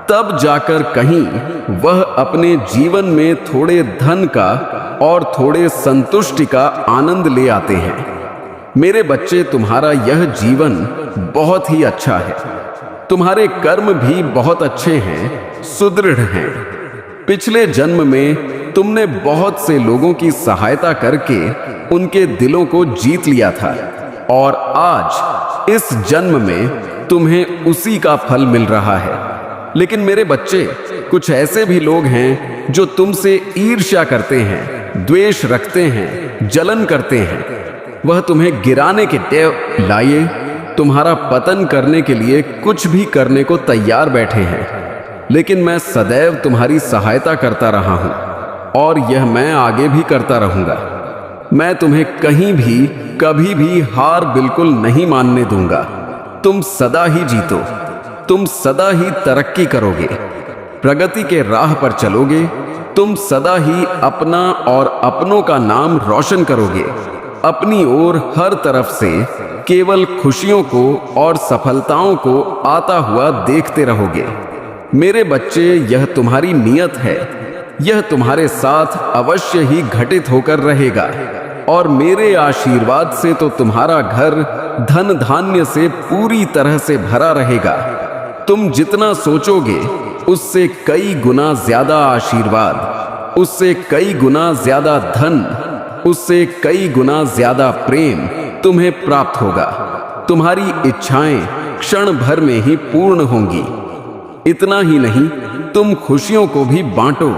तब जाकर कहीं वह अपने जीवन में थोड़े धन का और थोड़े संतुष्टि का आनंद ले आते हैं। मेरे बच्चे, तुम्हारा यह जीवन बहुत ही अच्छा है। तुम्हारे कर्म भी बहुत अच्छे हैं, सुदृढ़ हैं। पिछले जन्म में तुमने बहुत से लोगों की सहायता करके उनके दिलों को जीत लिया था, और आज इस जन्म में तुम्हें उसी का फल मिल रहा है। लेकिन मेरे बच्चे, कुछ ऐसे भी लोग हैं जो तुमसे ईर्ष्या करते हैं, द्वेष रखते हैं, जलन करते हैं। वह तुम्हें गिराने के टेव लाए, तुम्हारा पतन करने के लिए कुछ भी करने को तैयार बैठे हैं। लेकिन मैं सदैव तुम्हारी सहायता करता रहा हूं, और यह मैं आगे भी करता रहूंगा। मैं तुम्हें कहीं भी कभी भी हार बिल्कुल नहीं मानने दूंगा। तुम सदा ही जीतो, तुम सदा ही तरक्की करोगे, प्रगति के राह पर चलोगे। तुम सदा ही अपना और अपनों का नाम रोशन करोगे। अपनी ओर हर तरफ से केवल खुशियों को और सफलताओं को आता हुआ देखते रहोगे। मेरे बच्चे, यह तुम्हारी नियत है। यह तुम्हारे साथ अवश्य ही घटित होकर रहेगा, और मेरे आशीर्वाद से तो तुम्हारा घर धन धान्य से पूरी तरह से भरा रहेगा। तुम जितना सोचोगे उससे कई गुना ज्यादा आशीर्वाद, उससे कई गुना ज्यादा धन, उससे कई गुना ज्यादा प्रेम तुम्हें प्राप्त होगा। तुम्हारी इच्छाएं क्षण भर में ही पूर्ण होंगी। इतना ही नहीं, तुम खुशियों को भी बांटो।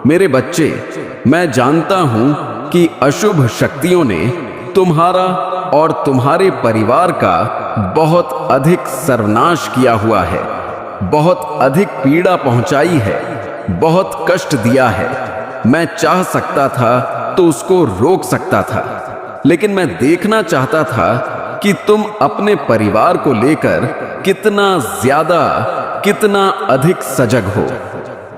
मेरे बच्चे, मैं जानता हूं कि अशुभ शक्तियों ने तुम्हारा और तुम्हारे परिवार का बहुत अधिक सर्वनाश किया हुआ है, बहुत अधिक पीड़ा पहुंचाई है, बहुत कष्ट दिया है। मैं चाह सकता था तो उसको रोक सकता था, लेकिन मैं देखना चाहता था कि तुम अपने परिवार को लेकर कितना ज्यादा, कितना अधिक सजग हो।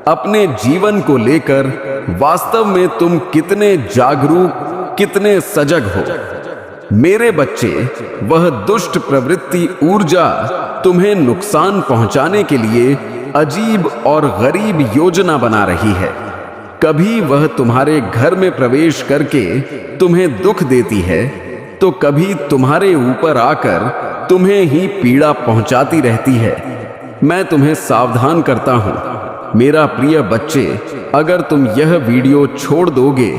अपने जीवन को लेकर वास्तव में तुम कितने जागरूक, कितने सजग हो। मेरे बच्चे, वह दुष्ट प्रवृत्ति ऊर्जा तुम्हें नुकसान पहुंचाने के लिए अजीब और गरीब योजना बना रही है। कभी वह तुम्हारे घर में प्रवेश करके तुम्हें दुख देती है, तो कभी तुम्हारे ऊपर आकर तुम्हें ही पीड़ा पहुंचाती रहती है। मैं तुम्हें सावधान करता हूं, मेरा प्रिय बच्चे, अगर तुम यह वीडियो छोड़ दोगे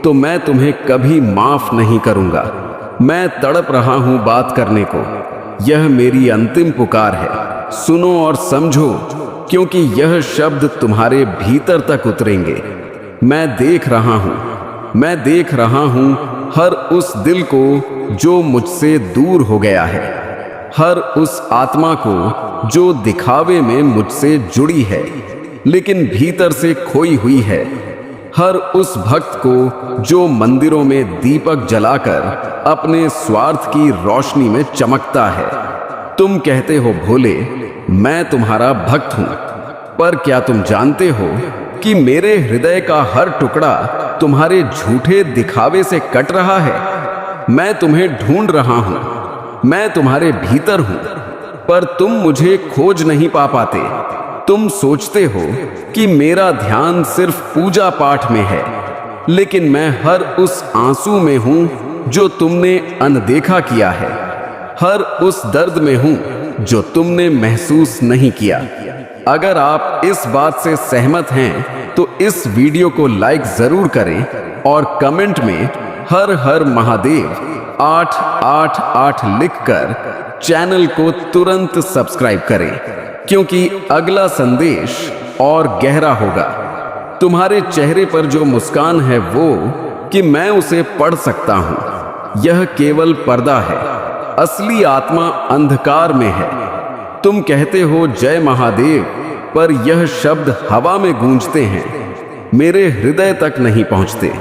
तो मैं तुम्हें कभी माफ नहीं करूंगा। मैं तड़प रहा हूं बात करने को। यह मेरी अंतिम पुकार है। सुनो और समझो, क्योंकि यह शब्द तुम्हारे भीतर तक उतरेंगे। मैं देख रहा हूं, मैं देख रहा हूं हर उस दिल को जो मुझसे दूर हो गया है, हर उस आत्मा को जो दिखावे में मुझसे जुड़ी है लेकिन भीतर से खोई हुई है, हर उस भक्त को जो मंदिरों में दीपक जलाकर अपने स्वार्थ की रोशनी में चमकता है। तुम कहते हो भोले, मैं तुम्हारा भक्त हूं, पर क्या तुम जानते हो कि मेरे हृदय का हर टुकड़ा तुम्हारे झूठे दिखावे से कट रहा है? मैं तुम्हें ढूंढ रहा हूं, मैं तुम्हारे भीतर हूं, पर तुम मुझे खोज नहीं पा पाते। तुम सोचते हो कि मेरा ध्यान सिर्फ पूजा पाठ में है, लेकिन मैं हर उस आंसू में हूं जो तुमने अनदेखा किया है, हर उस दर्द में हूं जो तुमने महसूस नहीं किया। अगर आप इस बात से सहमत हैं तो इस वीडियो को लाइक जरूर करें और कमेंट में हर हर महादेव 888 लिखकर चैनल को तुरंत सब्सक्राइब करें, क्योंकि अगला संदेश और गहरा होगा। तुम्हारे चेहरे पर जो मुस्कान है वो कि मैं उसे पढ़ सकता हूं। यह केवल पर्दा है, असली आत्मा अंधकार में है। तुम कहते हो जय महादेव, पर यह शब्द हवा में गूंजते हैं, मेरे हृदय तक नहीं पहुंचते।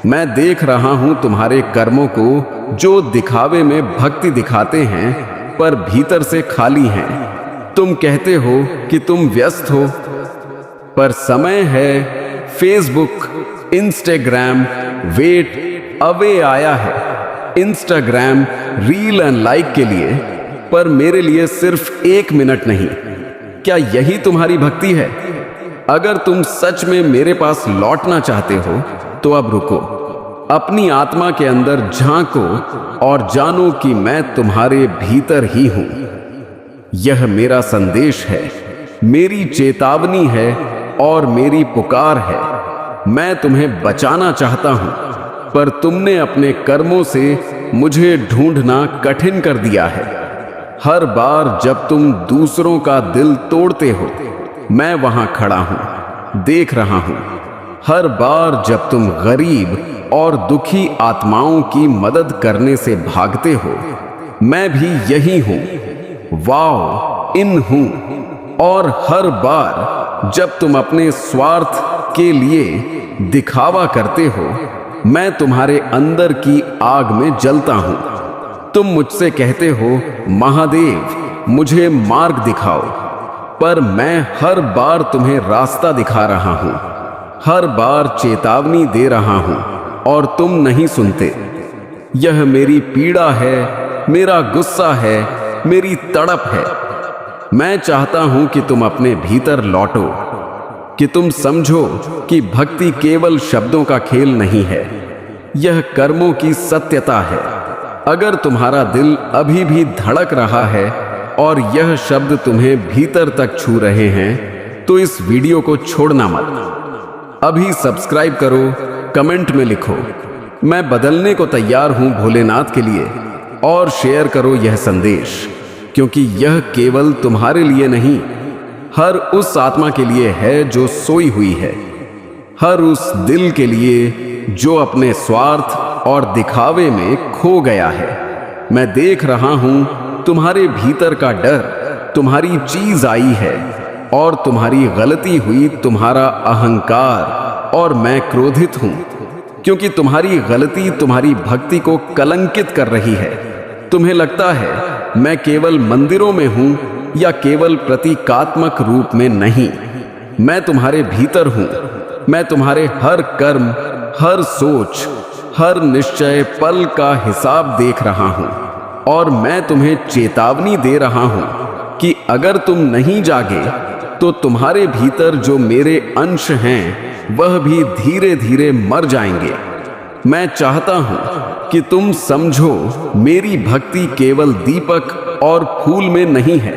मैं देख रहा हूं तुम्हारे कर्मों को जो दिखावे में भक्ति दिखाते हैं पर भीतर से खाली हैं। तुम कहते हो कि तुम व्यस्त हो, पर समय है फेसबुक, इंस्टाग्राम वेट अवे आया है। इंस्टाग्राम रील एंड लाइक के लिए, पर मेरे लिए सिर्फ 1 मिनट नहीं। क्या यही तुम्हारी भक्ति है? अगर तुम सच में मेरे पास लौटना चाहते हो तो अब रुको, अपनी आत्मा के अंदर झांको और जानो कि मैं तुम्हारे भीतर ही हूं। यह मेरा संदेश है, मेरी चेतावनी है और मेरी पुकार है। मैं तुम्हें बचाना चाहता हूं, पर तुमने अपने कर्मों से मुझे ढूंढना कठिन कर दिया है। हर बार जब तुम दूसरों का दिल तोड़ते हो, मैं वहां खड़ा हूं, देख रहा हूं। हर बार जब तुम गरीब और दुखी आत्माओं की मदद करने से भागते हो, मैं भी यही हूं, वाओ इन हूं। और हर बार जब तुम अपने स्वार्थ के लिए दिखावा करते हो, मैं तुम्हारे अंदर की आग में जलता हूं। तुम मुझसे कहते हो महादेव मुझे मार्ग दिखाओ, पर मैं हर बार तुम्हें रास्ता दिखा रहा हूं, हर बार चेतावनी दे रहा हूं और तुम नहीं सुनते। यह मेरी पीड़ा है, मेरा गुस्सा है, मेरी तड़प है। मैं चाहता हूं कि तुम अपने भीतर लौटो, कि तुम समझो कि भक्ति केवल शब्दों का खेल नहीं है, यह कर्मों की सत्यता है। अगर तुम्हारा दिल अभी भी धड़क रहा है और यह शब्द तुम्हें भीतर तक छू रहे हैं, तो इस वीडियो को छोड़ना मत। अभी सब्सक्राइब करो, कमेंट में लिखो मैं बदलने को तैयार हूं भोलेनाथ के लिए। और शेयर करो यह संदेश, क्योंकि यह केवल तुम्हारे लिए नहीं, हर उस आत्मा के लिए है जो सोई हुई है, हर उस दिल के लिए जो अपने स्वार्थ और दिखावे में खो गया है। मैं देख रहा हूं तुम्हारे भीतर का डर, तुम्हारी चीज आई है और तुम्हारी गलती हुई तुम्हारा अहंकार, और मैं क्रोधित हूं क्योंकि तुम्हारी गलती तुम्हारी भक्ति को कलंकित कर रही है। तुम्हें लगता है मैं केवल मंदिरों में हूं या केवल प्रतीकात्मक रूप में नहीं। मैं तुम्हारे भीतर हूं। मैं तुम्हारे हर कर्म, हर सोच, हर निश्चय पल का हिसाब देख रहा हूं, और मैं तुम्हें चेतावनी दे रहा हूं कि अगर तुम नहीं जागे तो तुम्हारे भीतर जो मेरे अंश हैं वह भी धीरे धीरे मर जाएंगे। मैं चाहता हूं कि तुम समझो, मेरी भक्ति केवल दीपक और फूल में नहीं है।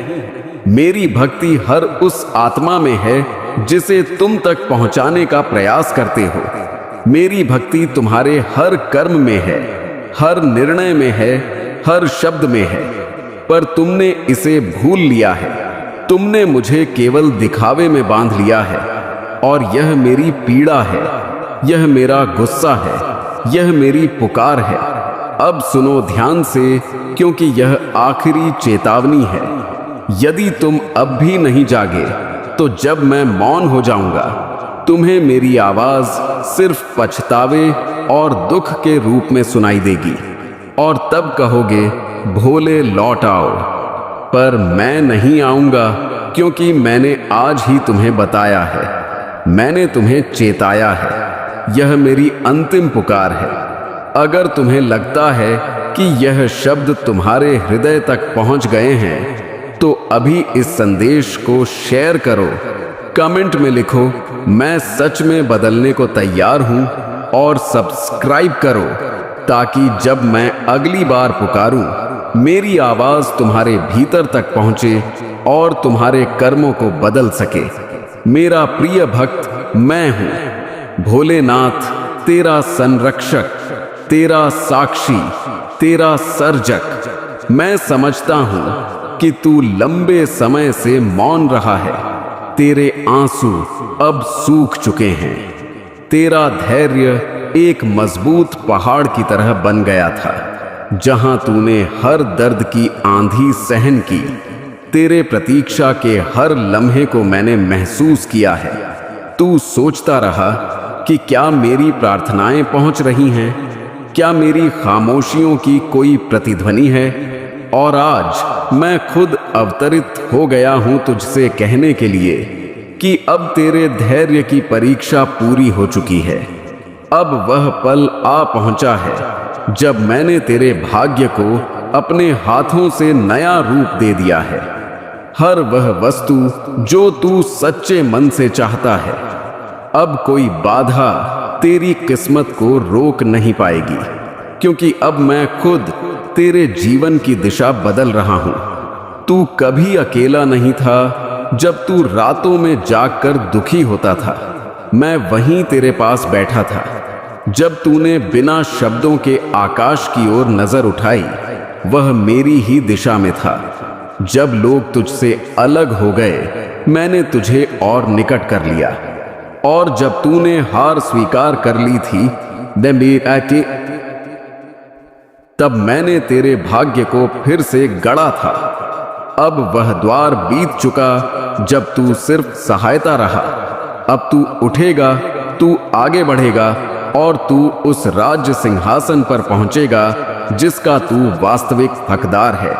मेरी भक्ति हर उस आत्मा में है जिसे तुम तक पहुंचाने का प्रयास करते हो। मेरी भक्ति तुम्हारे हर कर्म में है, हर निर्णय में है, हर शब्द में है, पर तुमने इसे भूल लिया है। तुमने मुझे केवल दिखावे में बांध लिया है, और यह मेरी पीड़ा है, यह मेरा गुस्सा है, यह मेरी पुकार है। अब सुनो ध्यान से, क्योंकि यह आखिरी चेतावनी है। यदि तुम अब भी नहीं जागे तो जब मैं मौन हो जाऊंगा, तुम्हें मेरी आवाज सिर्फ पछतावे और दुख के रूप में सुनाई देगी, और तब कहोगे, भोले लौट आओ। पर मैं नहीं आऊंगा, क्योंकि मैंने आज ही तुम्हें बताया है, मैंने तुम्हें चेताया है। यह मेरी अंतिम पुकार है। अगर तुम्हें लगता है कि यह शब्द तुम्हारे हृदय तक पहुंच गए हैं, तो अभी इस संदेश को शेयर करो। कमेंट में लिखो, मैं सच में बदलने को तैयार हूं, और सब्सक्राइब करो, ताकि जब मैं अगली बार पुकारूं, मेरी आवाज तुम्हारे भीतर तक पहुंचे और तुम्हारे कर्मों को बदल सके। मेरा प्रिय भक्त मैं हूं, भोलेनाथ, तेरा संरक्षक, तेरा साक्षी, तेरा सर्जक। मैं समझता हूं कि तू लंबे समय से मौन रहा है। तेरे आंसू अब सूख चुके हैं। तेरा धैर्य एक मजबूत पहाड़ की तरह बन गया था, जहां तूने हर दर्द की आंधी सहन की। तेरे प्रतीक्षा के हर लम्हे को मैंने महसूस किया है। तू सोचता रहा कि क्या मेरी प्रार्थनाएं पहुंच रही हैं, क्या मेरी खामोशियों की कोई प्रतिध्वनि है। और आज मैं खुद अवतरित हो गया हूं तुझसे कहने के लिए कि अब तेरे धैर्य की परीक्षा पूरी हो चुकी है। अब वह पल आ पहुंचा है जब मैंने तेरे भाग्य को अपने हाथों से नया रूप दे दिया है। हर वह वस्तु जो तू सच्चे मन से चाहता है, अब कोई बाधा तेरी किस्मत को रोक नहीं पाएगी, क्योंकि अब मैं खुद तेरे जीवन की दिशा बदल रहा हूं। तू कभी अकेला नहीं था। जब तू रातों में जागकर दुखी होता था, मैं वहीं तेरे पास बैठा था। जब तूने बिना शब्दों के आकाश की ओर नजर उठाई, वह मेरी ही दिशा में था। जब लोग तुझसे अलग हो गए, मैंने तुझे और निकट कर लिया। और जब तूने हार स्वीकार कर ली थी, तब मैंने तेरे भाग्य को फिर से गढ़ा था। अब वह द्वार बीत चुका जब तू सिर्फ सहायता रहा। अब तू उठेगा, तू आगे बढ़ेगा, और तू उस राज्य सिंहासन पर पहुंचेगा जिसका तू वास्तविक हकदार है।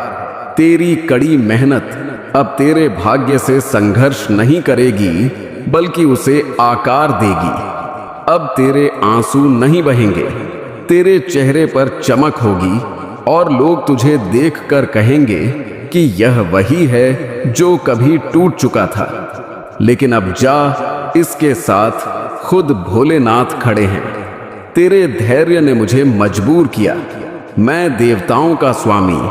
तेरी कड़ी मेहनत अब तेरे भाग्य से संघर्ष नहीं करेगी, बल्कि उसे आकार देगी। अब तेरे आंसू नहीं बहेंगे, तेरे चेहरे पर चमक होगी, और लोग तुझे देखकर कहेंगे कि यह वही है जो कभी टूट चुका था। लेकिन अब जा, इसके साथ खुद भोलेनाथ खड़े हैं। तेरे धैर्य ने मुझे मजबूर किया। मैं देवताओं का स्वामी,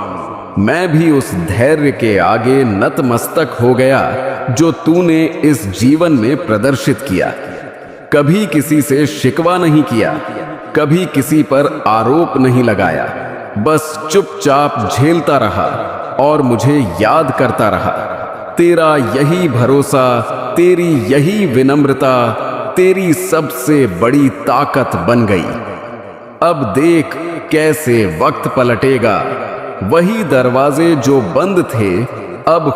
मैं भी उस धैर्य के आगे नतमस्तक हो गया जो तूने इस जीवन में प्रदर्शित किया। कभी किसी से शिकवा नहीं किया, कभी किसी पर आरोप नहीं लगाया, बस चुपचाप झेलता रहा और मुझे याद करता रहा। तेरा यही भरोसा, तेरी यही विनम्रता तेरी सबसे बड़ी ताकत बन गई। अब देख कैसे वक्त पलटेगा। वही दरवाजे जो बंद थे अब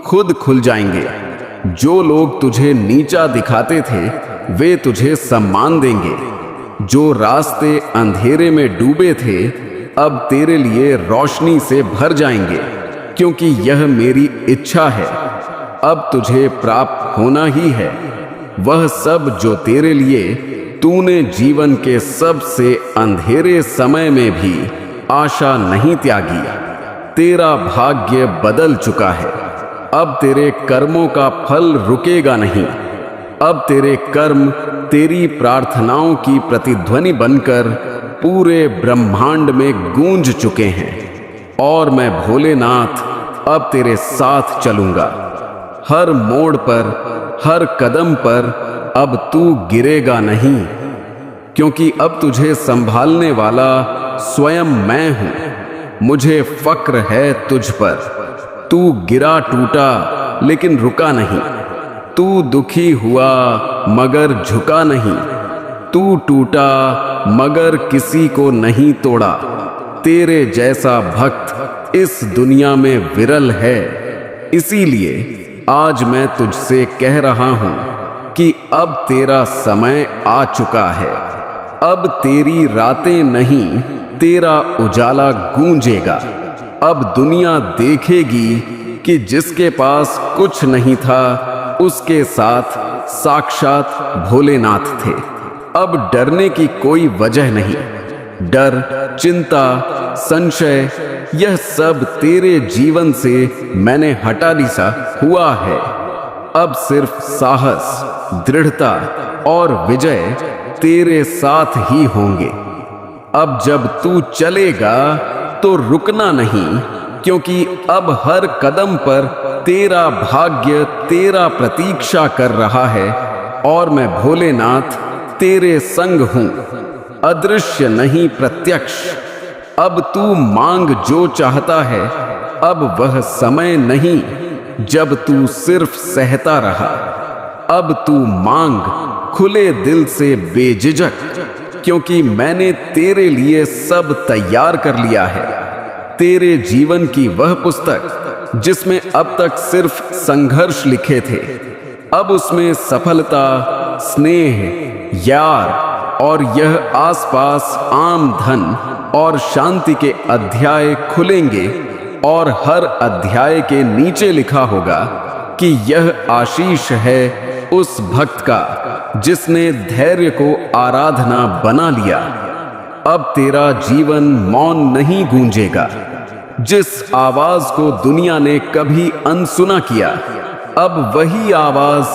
खुद खुल जाएंगे। जो लोग तुझे नीचा दिखाते थे वे तुझे सम्मान देंगे। जो रास्ते अंधेरे में डूबे थे अब तेरे लिए रोशनी से भर जाएंगे, क्योंकि यह मेरी इच्छा है। अब तुझे प्राप्त होना ही है वह सब जो तेरे लिए तूने जीवन के सबसे अंधेरे समय में भी आशा नहीं त्यागी। तेरा भाग्य बदल चुका है। अब तेरे कर्मों का फल रुकेगा नहीं। अब तेरे कर्म तेरी प्रार्थनाओं की प्रतिध्वनि बनकर पूरे ब्रह्मांड में गूंज चुके हैं। और मैं भोलेनाथ अब तेरे साथ चलूंगा। हर मोड़ पर, हर कदम पर अब तू गिरेगा नहीं, क्योंकि अब तुझे संभालने वाला स्वयं मैं हूं। मुझे फक्र है तुझ पर। तू गिरा टूटा लेकिन रुका नहीं। तू दुखी हुआ मगर झुका नहीं। तू टूटा मगर किसी को नहीं तोड़ा। तेरे जैसा भक्त इस दुनिया में विरल है। इसीलिए आज मैं तुझसे कह रहा हूं कि अब तेरा समय आ चुका है। अब तेरी रातें नहीं तेरा उजाला गूंजेगा। अब दुनिया देखेगी कि जिसके पास कुछ नहीं था उसके साथ साक्षात भोलेनाथ थे। अब डरने की कोई वजह नहीं। डर, चिंता, संशय यह सब तेरे जीवन से मैंने हटा दिया हुआ है। अब सिर्फ साहस, दृढ़ता और विजय तेरे साथ ही होंगे। अब जब तू चलेगा तो रुकना नहीं, क्योंकि अब हर कदम पर तेरा भाग्य तेरा प्रतीक्षा कर रहा है और मैं भोलेनाथ तेरे संग हूं। अदृश्य नहीं प्रत्यक्ष। अब तू मांग जो चाहता है। अब वह समय नहीं जब तू सिर्फ सहता रहा। अब तू मांग खुले दिल से बेझिझक, क्योंकि मैंने तेरे लिए सब तैयार कर लिया है। तेरे जीवन की वह पुस्तक जिसमें अब तक सिर्फ संघर्ष लिखे थे, अब उसमें सफलता, स्नेह, यार और यह आसपास आम धन और शांति के अध्याय खुलेंगे। और हर अध्याय के नीचे लिखा होगा कि यह आशीष है उस भक्त का जिसने धैर्य को आराधना बना लिया। अब तेरा जीवन मौन नहीं गूंजेगा। जिस आवाज को दुनिया ने कभी अनसुना किया, अब वही आवाज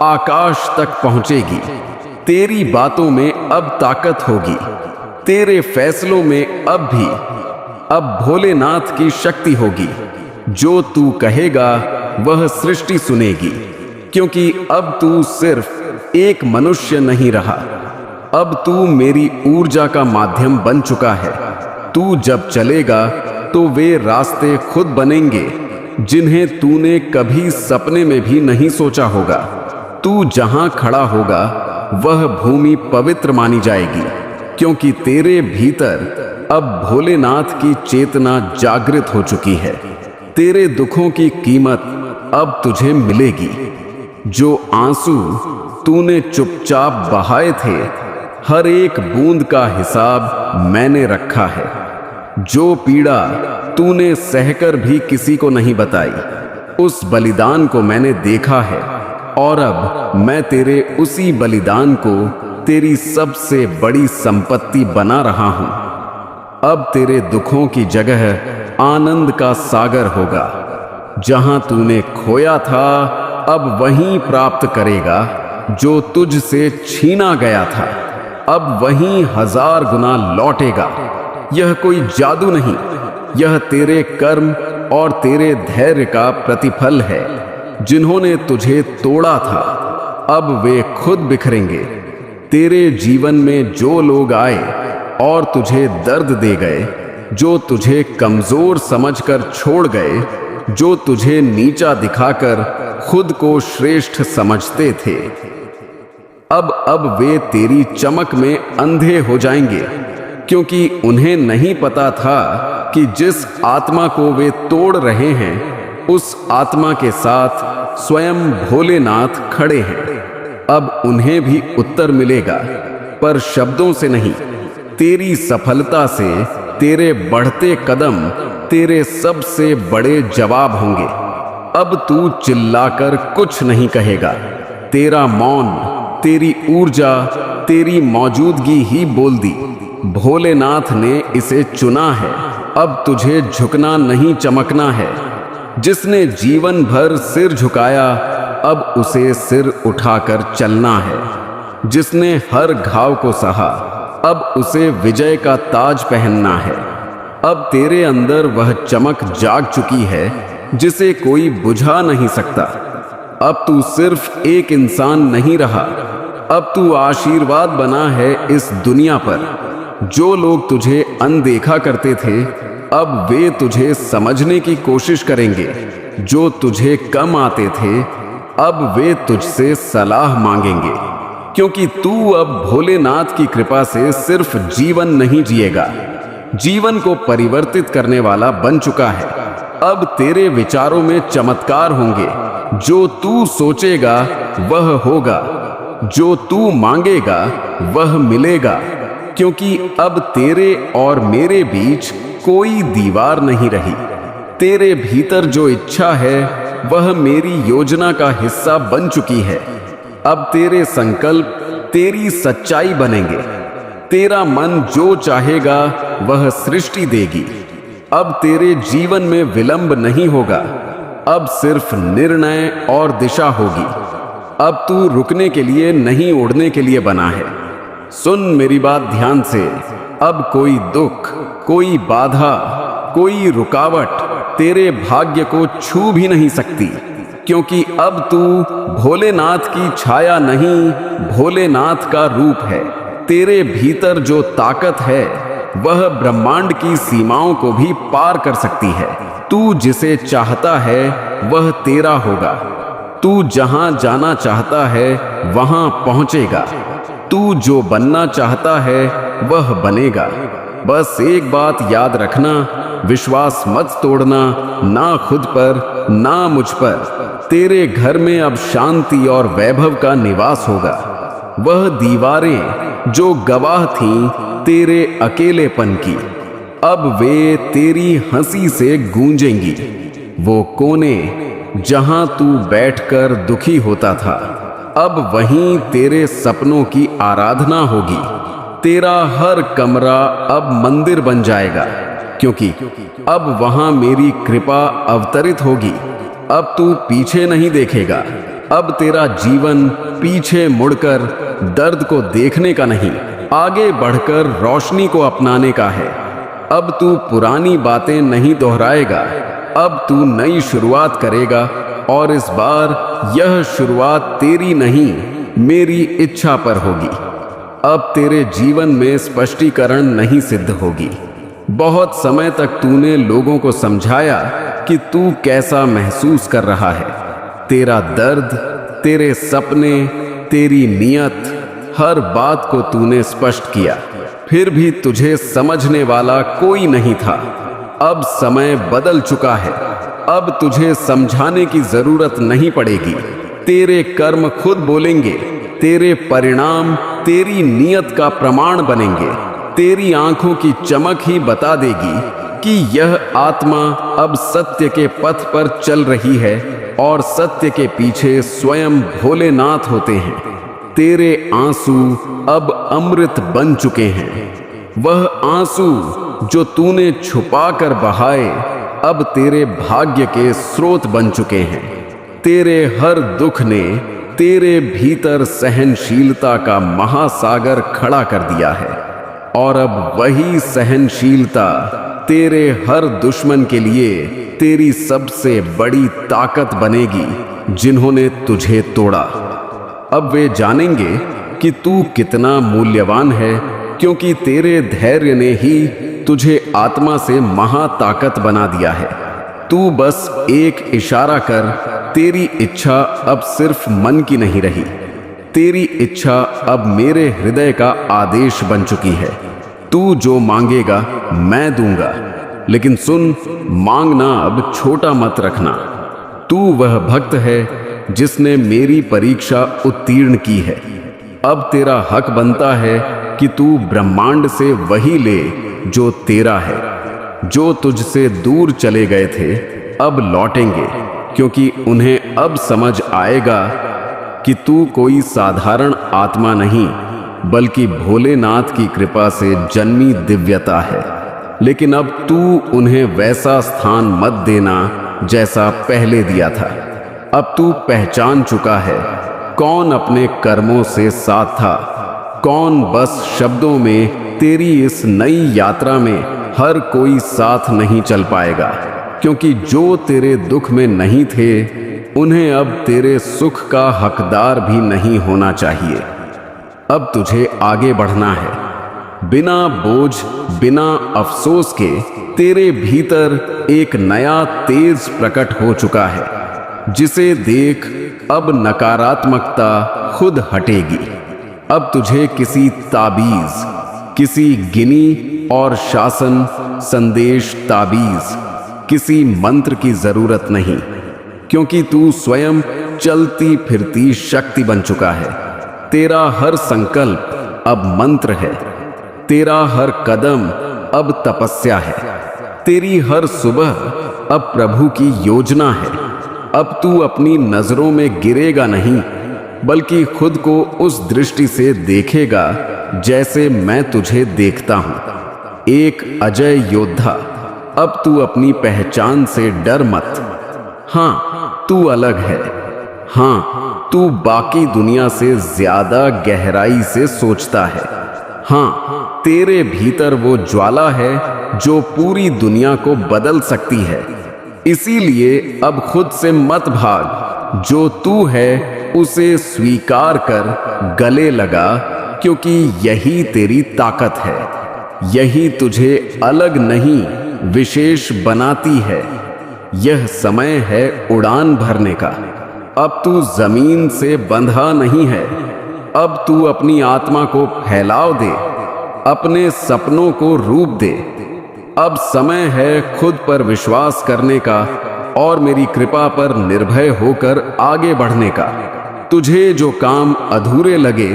आकाश तक पहुंचेगी। तेरी बातों में अब ताकत होगी। तेरे फैसलों में अब भोलेनाथ की शक्ति होगी। जो तू कहेगा वह सृष्टि सुनेगी, क्योंकि अब तू सिर्फ एक मनुष्य नहीं रहा। अब तू मेरी ऊर्जा का माध्यम बन चुका है। तू जब चलेगा तो वे रास्ते खुद बनेंगे जिन्हें तूने कभी सपने में भी नहीं सोचा होगा। तू जहां खड़ा होगा वह भूमि पवित्र मानी जाएगी, क्योंकि तेरे भीतर अब भोलेनाथ की चेतना जागृत हो चुकी है। तेरे दुखों की कीमत अब तुझे मिलेगी। जो आंसू तूने चुपचाप बहाए थे, हर एक बूंद का हिसाब मैंने रखा है। जो पीड़ा तूने सहकर भी किसी को नहीं बताई, उस बलिदान को मैंने देखा है। और अब मैं तेरे उसी बलिदान को तेरी सबसे बड़ी संपत्ति बना रहा हूं। अब तेरे दुखों की जगह आनंद का सागर होगा। जहां तूने खोया था अब वहीं प्राप्त करेगा। जो तुझसे छीना गया था अब वहीं 1000 गुना लौटेगा। यह कोई जादू नहीं, यह तेरे कर्म और तेरे धैर्य का प्रतिफल है। जिन्होंने तुझे तोड़ा था अब वे खुद बिखरेंगे। तेरे जीवन में जो लोग आए और तुझे दर्द दे गए, जो तुझे कमजोर समझकर छोड़ गए, जो तुझे नीचा दिखाकर खुद को श्रेष्ठ समझते थे, अब वे तेरी चमक में अंधे हो जाएंगे, क्योंकि उन्हें नहीं पता था कि जिस आत्मा को वे तोड़ रहे हैं उस आत्मा के साथ स्वयं भोलेनाथ खड़े हैं। अब उन्हें भी उत्तर मिलेगा, पर शब्दों से नहीं, तेरी सफलता से तेरे बढ़ते कदम तेरे सबसे बड़े जवाब होंगे। अब तू चिल्लाकर कुछ नहीं कहेगा, तेरा मौन, तेरी ऊर्जा, तेरी मौजूदगी ही बोल दी। भोलेनाथ ने इसे चुना है, अब तुझे झुकना नहीं चमकना है। जिसने जीवन भर सिर झुकाया, अब उसे सिर उठाकर चलना है। जिसने हर घाव को सहा, अब उसे विजय का ताज पहनना है। अब तेरे अंदर वह चमक जाग चुकी है जिसे कोई बुझा नहीं सकता। अब तू सिर्फ एक इंसान नहीं रहा, अब तू आशीर्वाद बना है इस दुनिया पर। जो लोग तुझे अनदेखा करते थे, अब वे तुझे समझने की कोशिश करेंगे। जो तुझे कम आते थे, अब वे तुझसे सलाह मांगेंगे, क्योंकि तू अब भोलेनाथ की कृपा से सिर्फ जीवन नहीं जिएगा, जीवन को परिवर्तित करने वाला बन चुका है। अब तेरे विचारों में चमत्कार होंगे। जो तू सोचेगा वह होगा, जो तू मांगेगा वह मिलेगा, क्योंकि अब तेरे और मेरे बीच कोई दीवार नहीं रही। तेरे भीतर जो इच्छा है वह मेरी योजना का हिस्सा बन चुकी है। अब तेरे संकल्प तेरी सच्चाई बनेंगे। तेरा मन जो चाहेगा वह सृष्टि देगी। अब तेरे जीवन में विलंब नहीं होगा, अब सिर्फ निर्णय और दिशा होगी। अब तू रुकने के लिए नहीं, उड़ने के लिए बना है। सुन मेरी बात ध्यान से। अब कोई दुख, कोई बाधा, कोई रुकावट तेरे भाग्य को छू भी नहीं सकती, क्योंकि अब तू भोलेनाथ की छाया नहीं, भोलेनाथ का रूप है। तेरे भीतर जो ताकत है वह ब्रह्मांड की सीमाओं को भी पार कर सकती है। तू जिसे चाहता है वह तेरा होगा। तू जहां जाना चाहता है वहां पहुंचेगा। तू जो बनना चाहता है वह बनेगा। बस एक बात याद रखना, विश्वास मत तोड़ना, ना खुद पर ना मुझ पर। तेरे घर में अब शांति और वैभव का निवास होगा। वह दीवारें जो गवाह थीं तेरे अकेलेपन की, अब वे तेरी हंसी से गूंजेंगी। वो कोने जहां तू बैठकर दुखी होता था, अब वहीं तेरे सपनों की आराधना होगी। तेरा हर कमरा अब मंदिर बन जाएगा, क्योंकि अब वहां मेरी कृपा अवतरित होगी। अब तू पीछे नहीं देखेगा। अब तेरा जीवन पीछे मुड़कर दर्द को देखने का नहीं, आगे बढ़कर रोशनी को अपनाने का है। अब तू पुरानी बातें नहीं दोहराएगा, अब तू नई शुरुआत करेगा। और इस बार यह शुरुआत तेरी नहीं, मेरी इच्छा पर होगी। अब तेरे जीवन में स्पष्टीकरण नहीं सिद्ध होगी। बहुत समय तक तूने लोगों को समझाया कि तू कैसा महसूस कर रहा है। तेरा दर्द, तेरे सपने, तेरी नियत, हर बात को तूने स्पष्ट किया, फिर भी तुझे समझने वाला कोई नहीं था। अब समय बदल चुका है, अब तुझे समझाने की जरूरत नहीं पड़ेगी। तेरे कर्म खुद बोलेंगे, तेरे परिणाम तेरी नियत का प्रमाण बनेंगे। तेरी आंखों की चमक ही बता देगी कि यह आत्मा अब सत्य के पथ पर चल रही है और सत्य के पीछे स्वयं भोलेनाथ होते हैं। तेरे आंसू अब अमृत बन चुके हैं। वह आंसू जो तूने छुपा कर बहाए, अब तेरे भाग्य के स्रोत बन चुके हैं। तेरे हर दुख ने तेरे भीतर सहनशीलता का महासागर खड़ा कर दिया है, और अब वही सहनशीलता तेरे हर दुश्मन के लिए तेरी सबसे बड़ी ताकत बनेगी, जिन्होंने तुझे तोड़ा। अब वे जानेंगे कि तू कितना मूल्यवान है, क्योंकि तेरे धैर्य ने ही तुझे आत्मा से महाताकत बना दिया है। तू बस एक इशारा कर, तेरी इच्छा अब सिर्फ मन की नहीं रही, तेरी इच्छा अब मेरे हृदय का आदेश बन चुकी है। तू जो मांगेगा मैं दूंगा, लेकिन सुन, मांगना अब छोटा मत रखना। तू वह भक्त है जिसने मेरी परीक्षा उत्तीर्ण की है। अब तेरा हक बनता है कि तू ब्रह्मांड से वही ले जो तेरा है। जो तुझसे दूर चले गए थे अब लौटेंगे, क्योंकि उन्हें अब समझ आएगा कि तू कोई साधारण आत्मा नहीं, बल्कि भोलेनाथ की कृपा से जन्मी दिव्यता है। लेकिन अब तू उन्हें वैसा स्थान मत देना जैसा पहले दिया था। अब तू पहचान चुका है कौन अपने कर्मों से साथ था, कौन बस शब्दों में। तेरी इस नई यात्रा में हर कोई साथ नहीं चल पाएगा, क्योंकि जो तेरे दुख में नहीं थे उन्हें अब तेरे सुख का हकदार भी नहीं होना चाहिए। अब तुझे आगे बढ़ना है, बिना बोझ, बिना अफसोस के। तेरे भीतर एक नया तेज प्रकट हो चुका है, जिसे देख अब नकारात्मकता खुद हटेगी। अब तुझे किसी ताबीज, किसी गिनी और शासन संदेश ताबीज, किसी मंत्र की जरूरत नहीं, क्योंकि तू स्वयं चलती फिरती शक्ति बन चुका है। तेरा हर संकल्प अब मंत्र है, तेरा हर कदम अब तपस्या है, तेरी हर सुबह अब प्रभु की योजना है। अब तू अपनी नजरों में गिरेगा नहीं, बल्कि खुद को उस दृष्टि से देखेगा जैसे मैं तुझे देखता हूं, एक अजय योद्धा। अब तू अपनी पहचान से डर मत। हाँ, तू अलग है। हाँ, तू बाकी दुनिया से ज्यादा गहराई से सोचता है। हाँ, तेरे भीतर वो ज्वाला है जो पूरी दुनिया को बदल सकती है। इसीलिए अब खुद से मत भाग, जो तू है उसे स्वीकार कर गले लगा, क्योंकि यही तेरी ताकत है। यही तुझे अलग नहीं, विशेष बनाती है। यह समय है उड़ान भरने का। अब तू जमीन से बंधा नहीं है। अब तू अपनी आत्मा को फैलाव दे, अपने सपनों को रूप दे। अब समय है खुद पर विश्वास करने का और मेरी कृपा पर निर्भय होकर आगे बढ़ने का। तुझे जो काम अधूरे लगे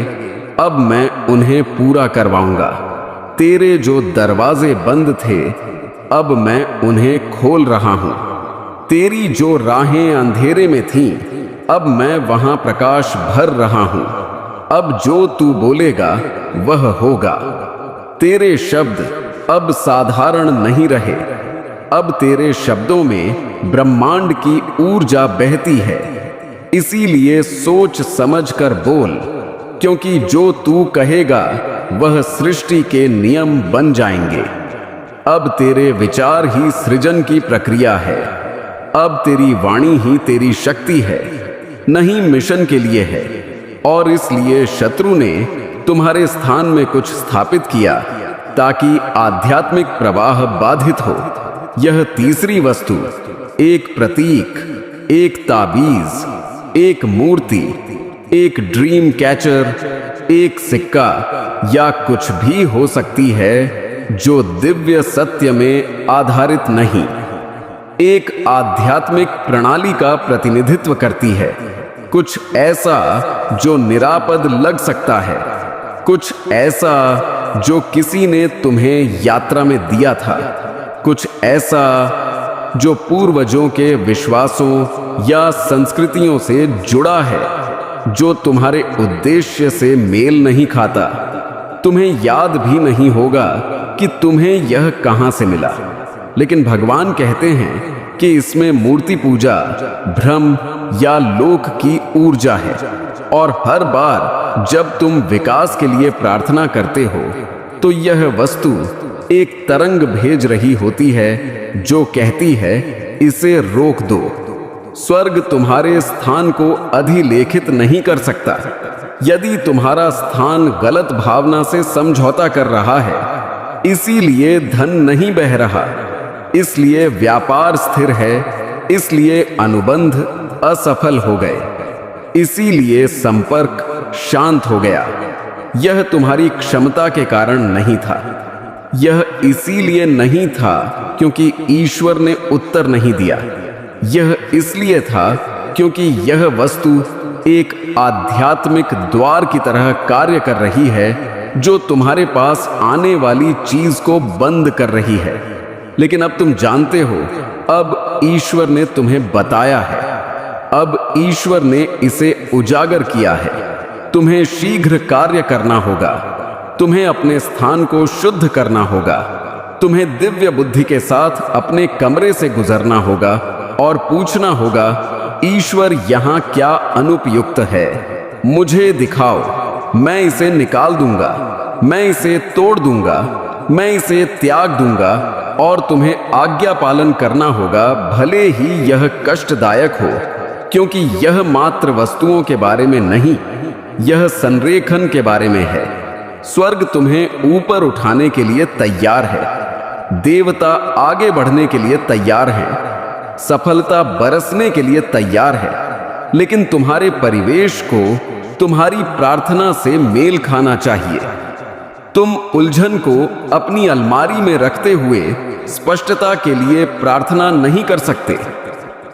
अब मैं उन्हें पूरा करवाऊंगा। तेरे जो दरवाजे बंद थे अब मैं उन्हें खोल रहा हूं। तेरी जो राहें अंधेरे में थीं अब मैं वहां प्रकाश भर रहा हूं। अब जो तू बोलेगा वह होगा। तेरे शब्द अब साधारण नहीं रहे। अब तेरे शब्दों में ब्रह्मांड की ऊर्जा बहती है। इसीलिए सोच समझ कर बोल, क्योंकि जो तू कहेगा वह सृष्टि के नियम बन जाएंगे। अब तेरे विचार ही सृजन की प्रक्रिया है। अब तेरी वाणी ही तेरी शक्ति है, नहीं मिशन के लिए है। और इसलिए शत्रु ने तुम्हारे स्थान में कुछ स्थापित किया ताकि आध्यात्मिक प्रवाह बाधित हो। यह तीसरी वस्तु, एक प्रतीक, एक ताबीज, एक मूर्ति, एक ड्रीम कैचर, एक सिक्का या कुछ भी हो सकती है जो दिव्य सत्य में आधारित नहीं, एक आध्यात्मिक प्रणाली का प्रतिनिधित्व करती है। कुछ ऐसा जो निरापद लग सकता है, कुछ ऐसा जो किसी ने तुम्हें यात्रा में दिया था, कुछ ऐसा जो पूर्वजों के विश्वासों या संस्कृतियों से जुड़ा है, जो तुम्हारे उद्देश्य से मेल नहीं खाता। तुम्हें याद भी नहीं होगा कि तुम्हें यह कहां से मिला, लेकिन भगवान कहते हैं कि इसमें मूर्ति पूजा, भ्रम या लोक की ऊर्जा है। और हर बार जब तुम विकास के लिए प्रार्थना करते हो तो यह वस्तु एक तरंग भेज रही होती है जो कहती है, इसे रोक दो। स्वर्ग तुम्हारे स्थान को अधिलेखित नहीं कर सकता, यदि तुम्हारा स्थान गलत भावना से समझौता कर रहा है, इसीलिए धन नहीं बह रहा, इसलिए व्यापार स्थिर है, इसलिए अनुबंध असफल हो गए, इसीलिए संपर्क शांत हो गया। यह तुम्हारी क्षमता के कारण नहीं था, यह इसीलिए नहीं था क्योंकि ईश्वर ने उत्तर नहीं दिया, यह इसलिए था क्योंकि यह वस्तु एक आध्यात्मिक द्वार की तरह कार्य कर रही है जो तुम्हारे पास आने वाली चीज को बंद कर रही है। लेकिन अब तुम जानते हो, अब ईश्वर ने तुम्हें बताया है, अब ईश्वर ने इसे उजागर किया है। तुम्हें शीघ्र कार्य करना होगा, तुम्हें अपने स्थान को शुद्ध करना होगा, तुम्हें दिव्य बुद्धि के साथ अपने कमरे से गुजरना होगा और पूछना होगा, ईश्वर यहाँ क्या अनुपयुक्त है, मुझे दिखाओ, मैं इसे निकाल दूंगा, मैं इसे तोड़ दूंगा, मैं इसे त्याग दूंगा। और तुम्हें आज्ञा पालन करना होगा, भले ही यह कष्टदायक हो, क्योंकि यह मात्र वस्तुओं के बारे में नहीं, यह संरेखन के बारे में है। स्वर्ग तुम्हें ऊपर उठाने के लिए तैयार है, देवता आगे बढ़ने के लिए तैयार हैं, सफलता बरसने के लिए तैयार है, लेकिन तुम्हारे परिवेश को तुम्हारी प्रार्थना से मेल खाना चाहिए। तुम उलझन को अपनी अलमारी में रखते हुए स्पष्टता के लिए प्रार्थना नहीं कर सकते।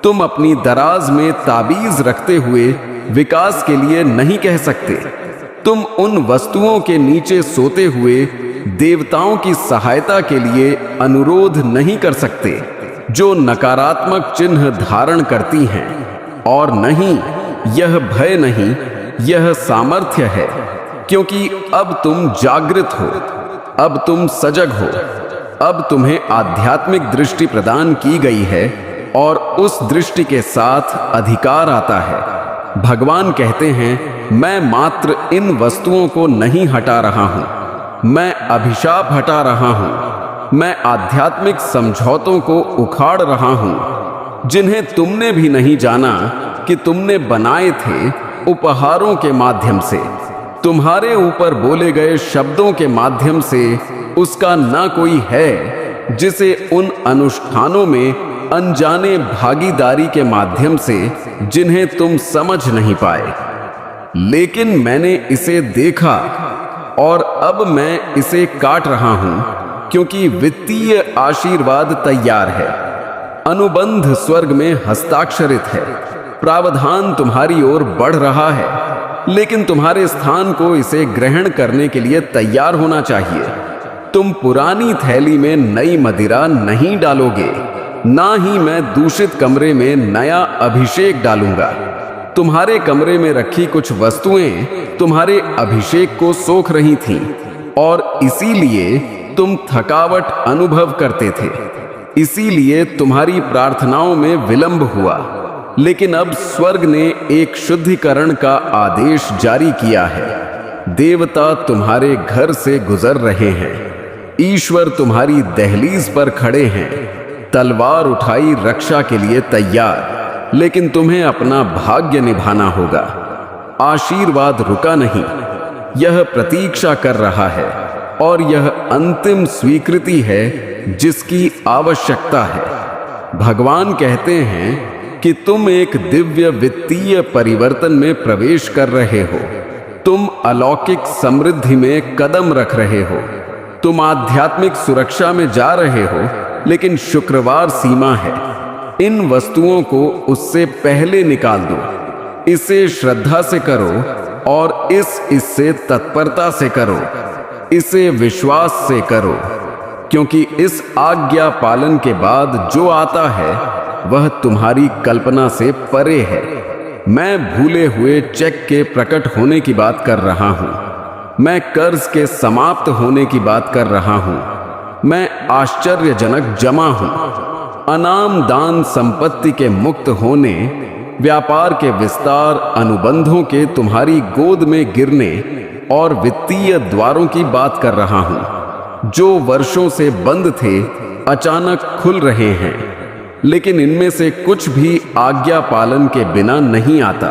तुम अपनी दराज में ताबीज रखते हुए विकास के लिए नहीं कह सकते। तुम उन वस्तुओं के नीचे सोते हुए देवताओं की सहायता के लिए अनुरोध नहीं कर सकते जो नकारात्मक चिन्ह धारण करती हैं। और नहीं, यह भय नहीं, यह सामर्थ्य है, क्योंकि अब तुम जागृत हो, अब तुम सजग हो, अब तुम्हें आध्यात्मिक दृष्टि प्रदान की गई है और उस दृष्टि के साथ अधिकार आता है। भगवान कहते हैं, मैं मात्र इन वस्तुओं को नहीं हटा रहा हूं, मैं अभिशाप हटा रहा हूं, मैं आध्यात्मिक समझौतों को उखाड़ रहा हूं जिन्हें तुमने भी नहीं जाना कि तुमने बनाए थे उपहारों के माध्यम से, तुम्हारे ऊपर बोले गए शब्दों के माध्यम से। उसका ना कोई है जिसे उन अनुष्ठानों में अनजाने भागीदारी के माध्यम से जिन्हें तुम समझ नहीं पाए। लेकिन मैंने इसे देखा और अब मैं इसे काट रहा हूं, क्योंकि वित्तीय आशीर्वाद तैयार है, अनुबंध स्वर्ग में हस्ताक्षरित है, प्रावधान तुम्हारी ओर बढ़ रहा है, लेकिन तुम्हारे स्थान को इसे ग्रहण करने के लिए तैयार होना चाहिए। तुम पुरानी थैली में नई मदिरा नहीं डालोगे, ना ही मैं दूषित कमरे में नया अभिषेक डालूंगा। तुम्हारे कमरे में रखी कुछ वस्तुएं तुम्हारे अभिषेक को सोख रही थीं और इसीलिए तुम थकावट अनुभव करते थे, इसीलिए तुम्हारी प्रार्थनाओं में विलंब हुआ। लेकिन अब स्वर्ग ने एक शुद्धिकरण का आदेश जारी किया है। देवता तुम्हारे घर से गुजर रहे हैं, ईश्वर तुम्हारी दहलीज पर खड़े हैं, तलवार उठाई रक्षा के लिए तैयार। लेकिन तुम्हें अपना भाग्य निभाना होगा। आशीर्वाद रुका नहीं, यह प्रतीक्षा कर रहा है और यह अंतिम स्वीकृति है जिसकी आवश्यकता है। भगवान कहते हैं कि तुम एक दिव्य वित्तीय परिवर्तन में प्रवेश कर रहे हो, तुम अलौकिक समृद्धि में कदम रख रहे हो, तुम आध्यात्मिक सुरक्षा में जा रहे हो, लेकिन शुक्रवार सीमा है। इन वस्तुओं को उससे पहले निकाल दो, इसे श्रद्धा से करो और इससे तत्परता से करो, इसे विश्वास से करो, क्योंकि इस आज्ञा पालन के बाद जो आता है वह तुम्हारी कल्पना से परे है। मैं भूले हुए चेक के प्रकट होने की बात कर रहा हूं, मैं कर्ज के समाप्त होने की बात कर रहा हूं, मैं आश्चर्यजनक जमा हूं, अनाम दान संपत्ति के मुक्त होने, व्यापार के विस्तार, अनुबंधों के तुम्हारी गोद में गिरने और वित्तीय द्वारों की बात कर रहा हूं जो वर्षों से बंद थे अचानक खुल रहे हैं। लेकिन इनमें से कुछ भी आज्ञा पालन के बिना नहीं आता।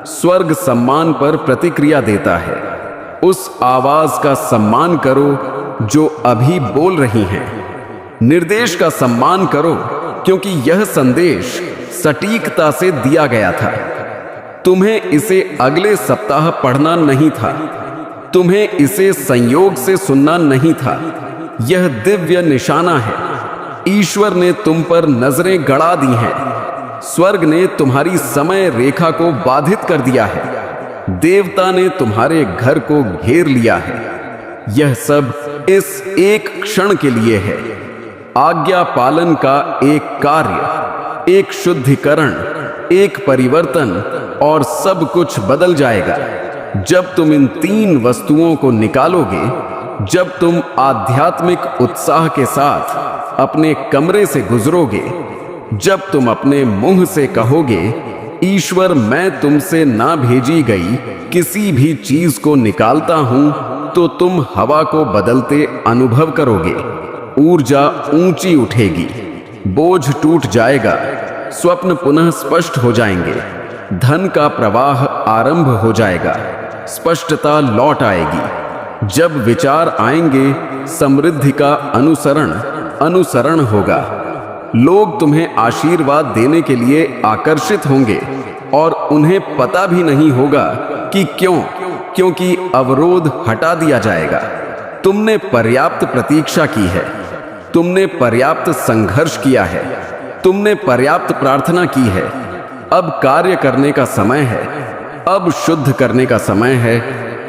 स्वर्ग सम्मान पर प्रतिक्रिया देता है। उस आवाज का सम्मान करो जो अभी बोल रही हैं। निर्देश का सम्मान करो क्योंकि यह संदेश सटीकता से दिया गया था। तुम्हें इसे अगले सप्ताह पढ़ना नहीं था, तुम्हें इसे संयोग से सुनना नहीं था। यह दिव्य निशाना है। ईश्वर ने तुम पर नजरें गड़ा दी हैं। स्वर्ग ने तुम्हारी समय रेखा को बाधित कर दिया है। देवता ने तुम्हारे घर को घेर लिया है। यह सब इस एक क्षण के लिए है। आज्ञा पालन का एक कार्य, एक शुद्धिकरण, एक परिवर्तन और सब कुछ बदल जाएगा जब तुम इन 3 वस्तुओं को निकालोगे। जब तुम आध्यात्मिक उत्साह के साथ अपने कमरे से गुजरोगे, जब तुम अपने मुंह से कहोगे, ईश्वर मैं तुमसे ना भेजी गई किसी भी चीज को निकालता हूं, तो तुम हवा को बदलते अनुभव करोगे। ऊर्जा ऊंची उठेगी, बोझ टूट जाएगा, स्वप्न पुनः स्पष्ट हो जाएंगे, धन का प्रवाह आरंभ हो जाएगा, स्पष्टता लौट आएगी। जब विचार आएंगे, समृद्धि का अनुसरण होगा। लोग तुम्हें आशीर्वाद देने के लिए आकर्षित होंगे और उन्हें पता भी नहीं होगा कि क्योंकि अवरोध हटा दिया जाएगा। तुमने पर्याप्त प्रतीक्षा की है, तुमने पर्याप्त संघर्ष किया है, तुमने पर्याप्त प्रार्थना की है। अब कार्य करने का समय है, अब शुद्ध करने का समय है,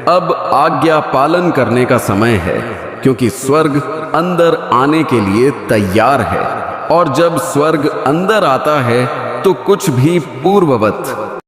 अब आज्ञा पालन करने का समय है, क्योंकि स्वर्ग अंदर आने के लिए तैयार है। और जब स्वर्ग अंदर आता है तो कुछ भी पूर्ववत